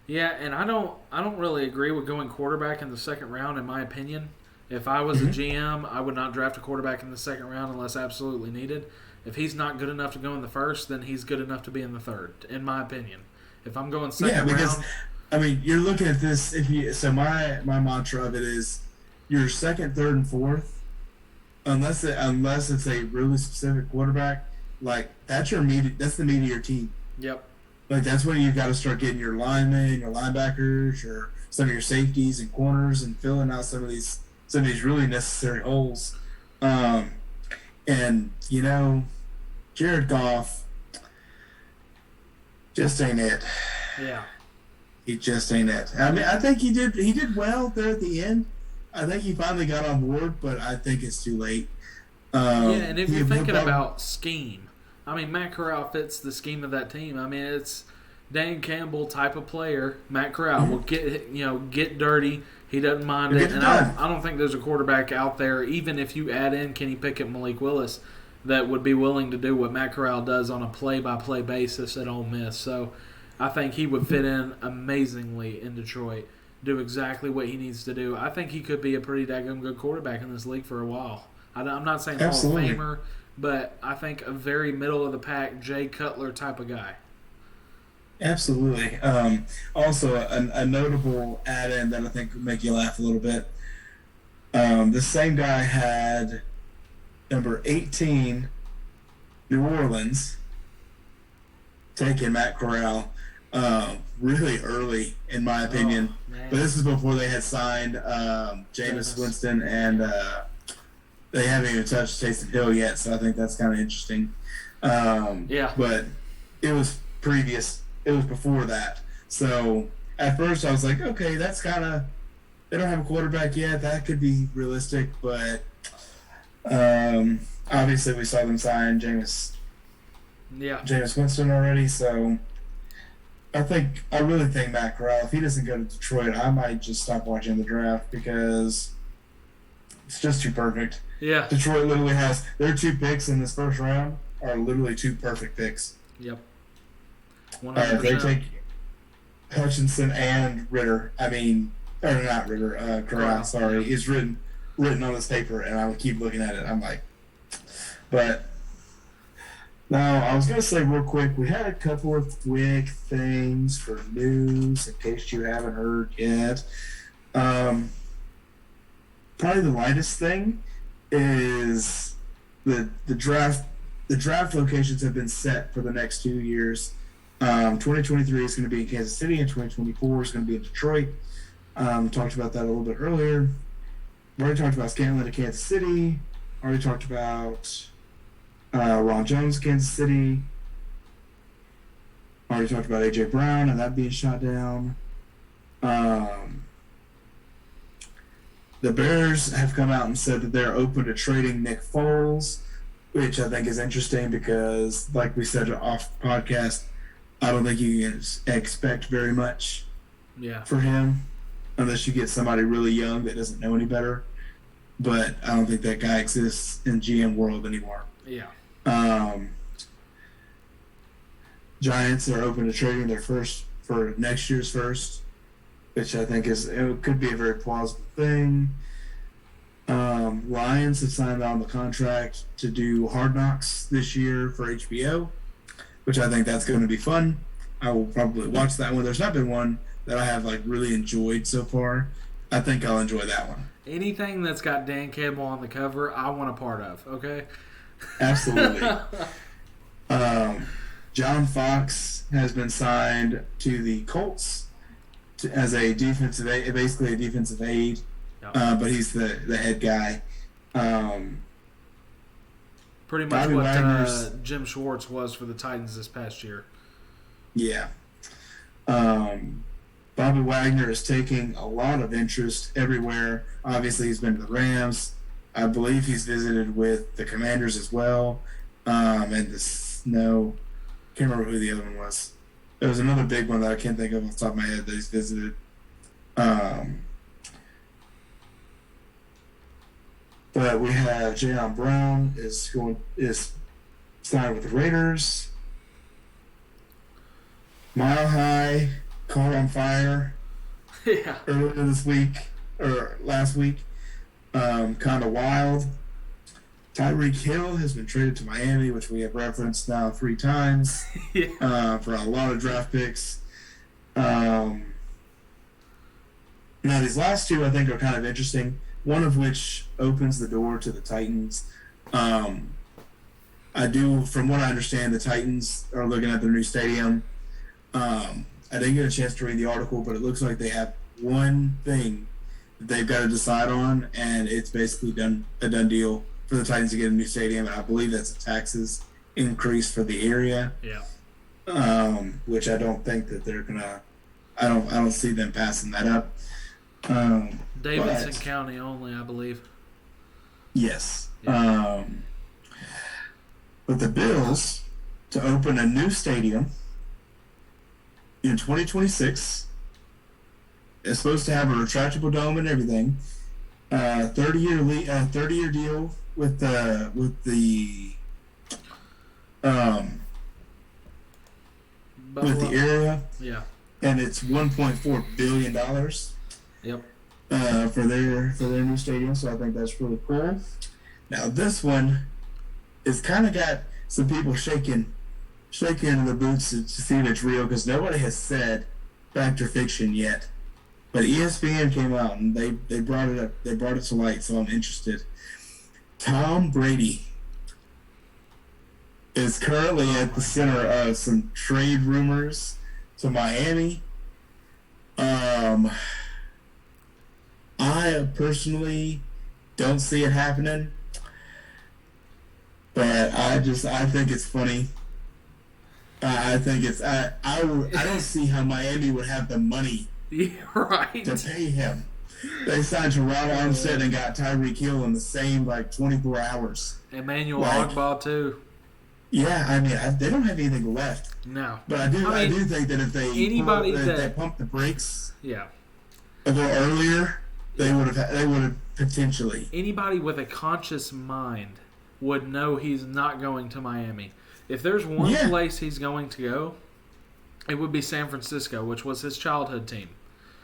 Yeah, and I don't really agree with going quarterback in the second round, in my opinion. If I was a GM, I would not draft a quarterback in the second round unless absolutely needed. If he's not good enough to go in the first, then he's good enough to be in the third, in my opinion. If I'm going second round, I mean, you're looking at this. So my mantra of it is, your second, third, and fourth, unless it's a really specific quarterback, like that's the meat of your team. Yep. Like that's when you've got to start getting your linemen, your linebackers, or some of your safeties and corners, and filling out some of these really necessary holes. And Jared Goff just ain't it. Yeah. He just ain't it. I mean, I think he did well there at the end. I think he finally got on board, but I think it's too late. And if you're thinking about scheme, I mean, Matt Corral fits the scheme of that team. I mean, it's Dan Campbell type of player. Matt Corral will get dirty. He doesn't mind it. And I don't think there's a quarterback out there, even if you add in Kenny Pickett, Malik Willis, that would be willing to do what Matt Corral does on a play-by-play basis at Ole Miss. So I think he would fit in amazingly in Detroit, do exactly what he needs to do. I think he could be a pretty daggone good quarterback in this league for a while. I'm not saying Hall of Famer, but I think a very middle-of-the-pack Jay Cutler type of guy. Absolutely. Also, a notable add-in that I think would make you laugh a little bit. The same guy had number 18, New Orleans, taking Matt Corral really early, in my opinion. But this is before they had signed Jameson Winston, and they haven't even touched Taysom Hill yet, so I think that's kind of interesting. But it was previous. It was before that. So at first I was like, okay, that's kind of, they don't have a quarterback yet. That could be realistic, but obviously we saw them sign Jameis Winston already. So I really think Matt Corral, if he doesn't go to Detroit, I might just stop watching the draft because it's just too perfect. Yeah. Detroit literally has their 2 picks in this first round are literally 2 perfect picks. Yep. They take Hutchinson and Ridder. I mean, or not Ridder, Corral. Sorry, it's written on this paper, and I would keep looking at it. I'm like, but now I was gonna say real quick, we had a couple of quick things for news in case you haven't heard yet. Probably the lightest thing is the draft. The draft locations have been set for the next 2 years. 2023 is going to be in Kansas City, and 2024 is going to be in Detroit. Talked about that a little bit earlier. We already talked about Scanlon to Kansas City. Already talked about Ron Jones, Kansas City. Already talked about A.J. Brown and that being shot down. The Bears have come out and said that they're open to trading Nick Foles, which I think is interesting because, like we said off podcast, I don't think you can expect very much for him unless you get somebody really young that doesn't know any better. But I don't think that guy exists in GM world anymore. Yeah. Giants are open to trading their first for next year's first, which I think could be a very plausible thing. Lions have signed on the contract to do Hard Knocks this year for HBO, which I think that's going to be fun. I will probably watch that one. There's not been one that I have really enjoyed so far. I think I'll enjoy that one. Anything that's got Dan Campbell on the cover, I want a part of. Okay. Absolutely. John Fox has been signed to the Colts as a defensive aide, basically a defensive aide, but he's the head guy. Pretty much what Jim Schwartz was for the Titans this past year. Yeah. Bobby Wagner is taking a lot of interest everywhere. Obviously, he's been to the Rams. I believe he's visited with the Commanders as well. And can't remember who the other one was. There was another big one that I can't think of off the top of my head that he's visited. But we have Jayon Brown is signed with the Raiders. Mile High caught on fire earlier this week or last week. Kind of wild. Tyreek Hill has been traded to Miami, which we have referenced now 3 times for a lot of draft picks. Now, these last 2 I think are kind of interesting, one of which opens the door to the Titans. From what I understand, the Titans are looking at their new stadium. I didn't get a chance to read the article, but it looks like they have one thing that they've got to decide on, and it's basically a done deal for the Titans to get a new stadium, and I believe that's a taxes increase for the area. Yeah. Which I don't think that they're gonna. I don't see them passing that up. Davidson County only, I believe. Yes. Yeah. But the Bills to open a new stadium in 2026. It's supposed to have a retractable dome and everything. 30-year deal with the area. Yeah. And it's $1.4 billion. Yep. For their new stadium, so I think that's really cool. Now this one is kind of got some people shaking the boots to see if it's real, because nobody has said fact or fiction yet. But ESPN came out and they brought it up. They brought it to light, so I'm interested. Tom Brady is currently at the center of some trade rumors to Miami. I personally don't see it happening, but I think it's funny. I don't see how Miami would have the money to pay him. They signed Terrell Armstead and got Tyreek Hill in the same 24 hours. Emmanuel Ogbah too. Yeah, I mean they don't have anything left. No, but I do think that if they pump the brakes, a little earlier, they would have potentially. Anybody with a conscious mind would know he's not going to Miami. If there's one place he's going to go, it would be San Francisco, which was his childhood team.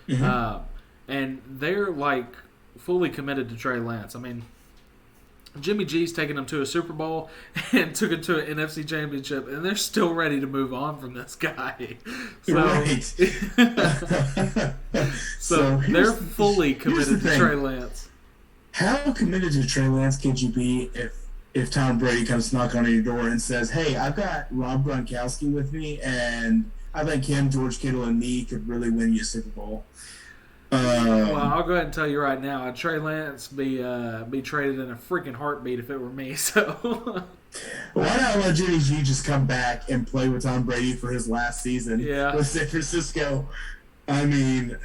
Mm-hmm. And they're fully committed to Trey Lance. I mean, Jimmy G's taken them to a Super Bowl and took him to an NFC Championship, and they're still ready to move on from this guy. So they're fully committed to Trey Lance. How committed to Trey Lance could you be if Tom Brady comes knocking on your door and says, "Hey, I've got Rob Gronkowski with me, and I think him, George Kittle, and me could really win you a Super Bowl"? Well, I'll go ahead and tell you right now, Trey Lance be traded in a freaking heartbeat if it were me. So why not let Jimmy G just come back and play with Tom Brady for his last season with San Francisco? I mean,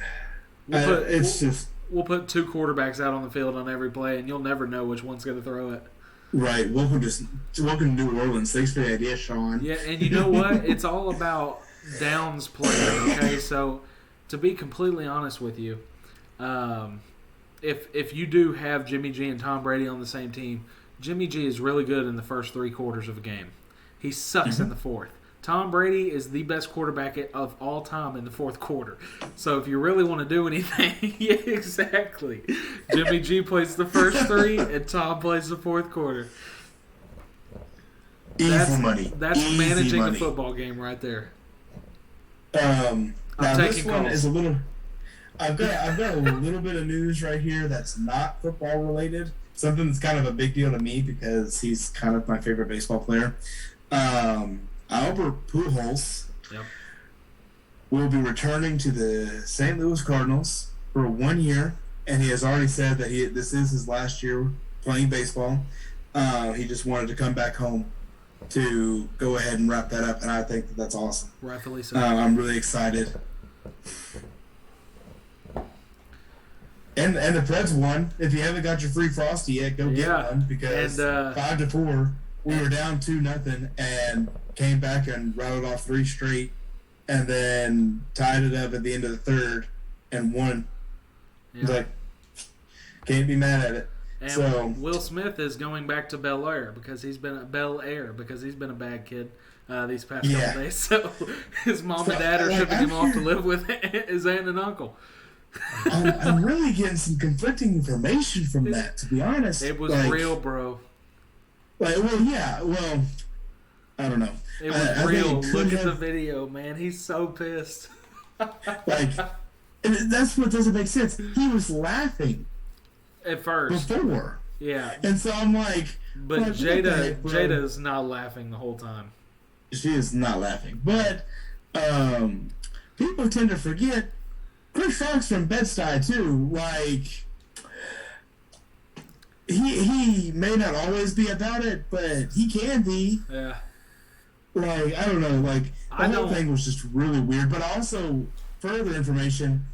we'll put two quarterbacks out on the field on every play, and you'll never know which one's going to throw it. Right. Welcome to New Orleans. Thanks for the idea, Sean. Yeah, and you know what? It's all about downs playing. Okay, so to be completely honest with you, if you do have Jimmy G and Tom Brady on the same team, Jimmy G is really good in the first 3 quarters of a game. He sucks in the fourth. Tom Brady is the best quarterback of all time in the fourth quarter. So if you really want to do anything, yeah, exactly. Jimmy G plays the first 3, and Tom plays the fourth quarter. Easy money. That's Easy managing money. a football game right there. Now taking this one calls. is a little. I've got a little bit of news right here that's not football related. Something that's kind of a big deal to me because he's kind of my favorite baseball player. Albert Pujols will be returning to the St. Louis Cardinals for 1 year, and he has already said that this is his last year playing baseball. He just wanted to come back home to go ahead and wrap that up, and I think that's awesome. Rightfully so. I'm really excited. And the Preds won. If you haven't got your free Frosty yet, go get one because 5-4, we were down 2-0 and came back and routed off 3 straight, and then tied it up at the end of the third and won. Yeah. It's like, can't be mad at it. And so Will Smith is going back to Bel Air because he's been a bad kid these past couple days. So his mom and dad are shipping him off to live with his aunt and uncle. I'm really getting some conflicting information from that, to be honest. It was real, bro. I don't know. It was real. Look at the video, man. He's so pissed. That's what doesn't make sense. He was laughing at first before. Yeah. And so I'm like, but Jada's not laughing the whole time. She is not laughing. But people tend to forget Chris Rock's from Bed-Stuy too. Like, he may not always be about it, but he can be. Yeah. Like, I don't know. Like, the whole thing was just really weird. But also, further information,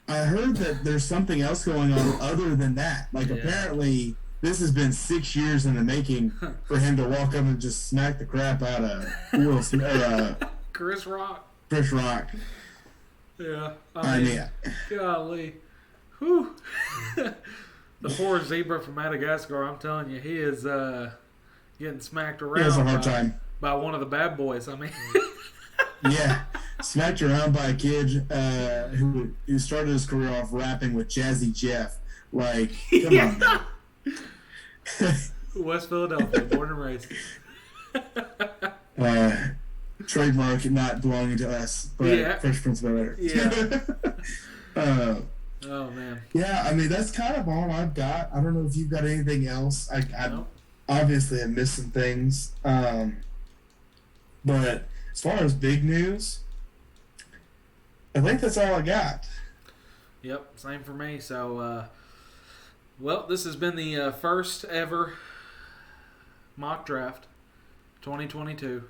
I heard that there's something else going on other than that. Like, apparently, this has been 6 years in the making for him to walk up and just smack the crap out of Chris Rock. Yeah. I mean, golly. Whew. The poor zebra from Madagascar, I'm telling you, he is getting smacked around. He has a hard time. By one of the bad boys, I mean. Yeah. Smacked around by a kid who started his career off rapping with Jazzy Jeff. Like, come on, man. West Philadelphia, born and raised. Trademark not belonging to us, but Fresh Prince of Bel-Air. Yeah. Oh, man. Yeah, I mean, that's kind of all I've got. I don't know if you've got anything else. I obviously have missed some things. But as far as big news, I think that's all I got. Yep, same for me. So, well, this has been the first ever mock draft 2022.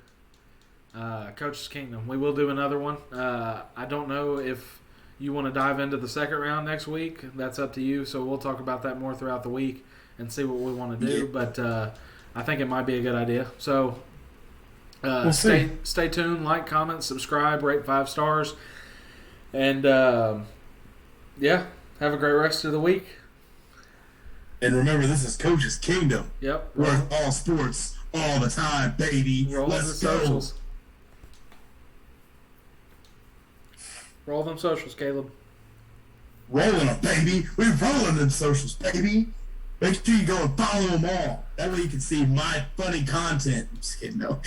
Coach's Kingdom. We will do another one. I don't know if you want to dive into the second round next week. That's up to you. So we'll talk about that more throughout the week and see what we want to do. Yeah. But I think it might be a good idea. So we'll stay tuned. Like, comment, subscribe, rate 5 stars. And, have a great rest of the week. And remember, this is Coach's Kingdom. Yep. We're all sports all the time, baby. Let's go. Socials. Roll them socials, Caleb. Rolling them, baby. We're rolling them socials, baby. Make sure you go and follow them all. That way you can see my funny content. I'm just kidding, no.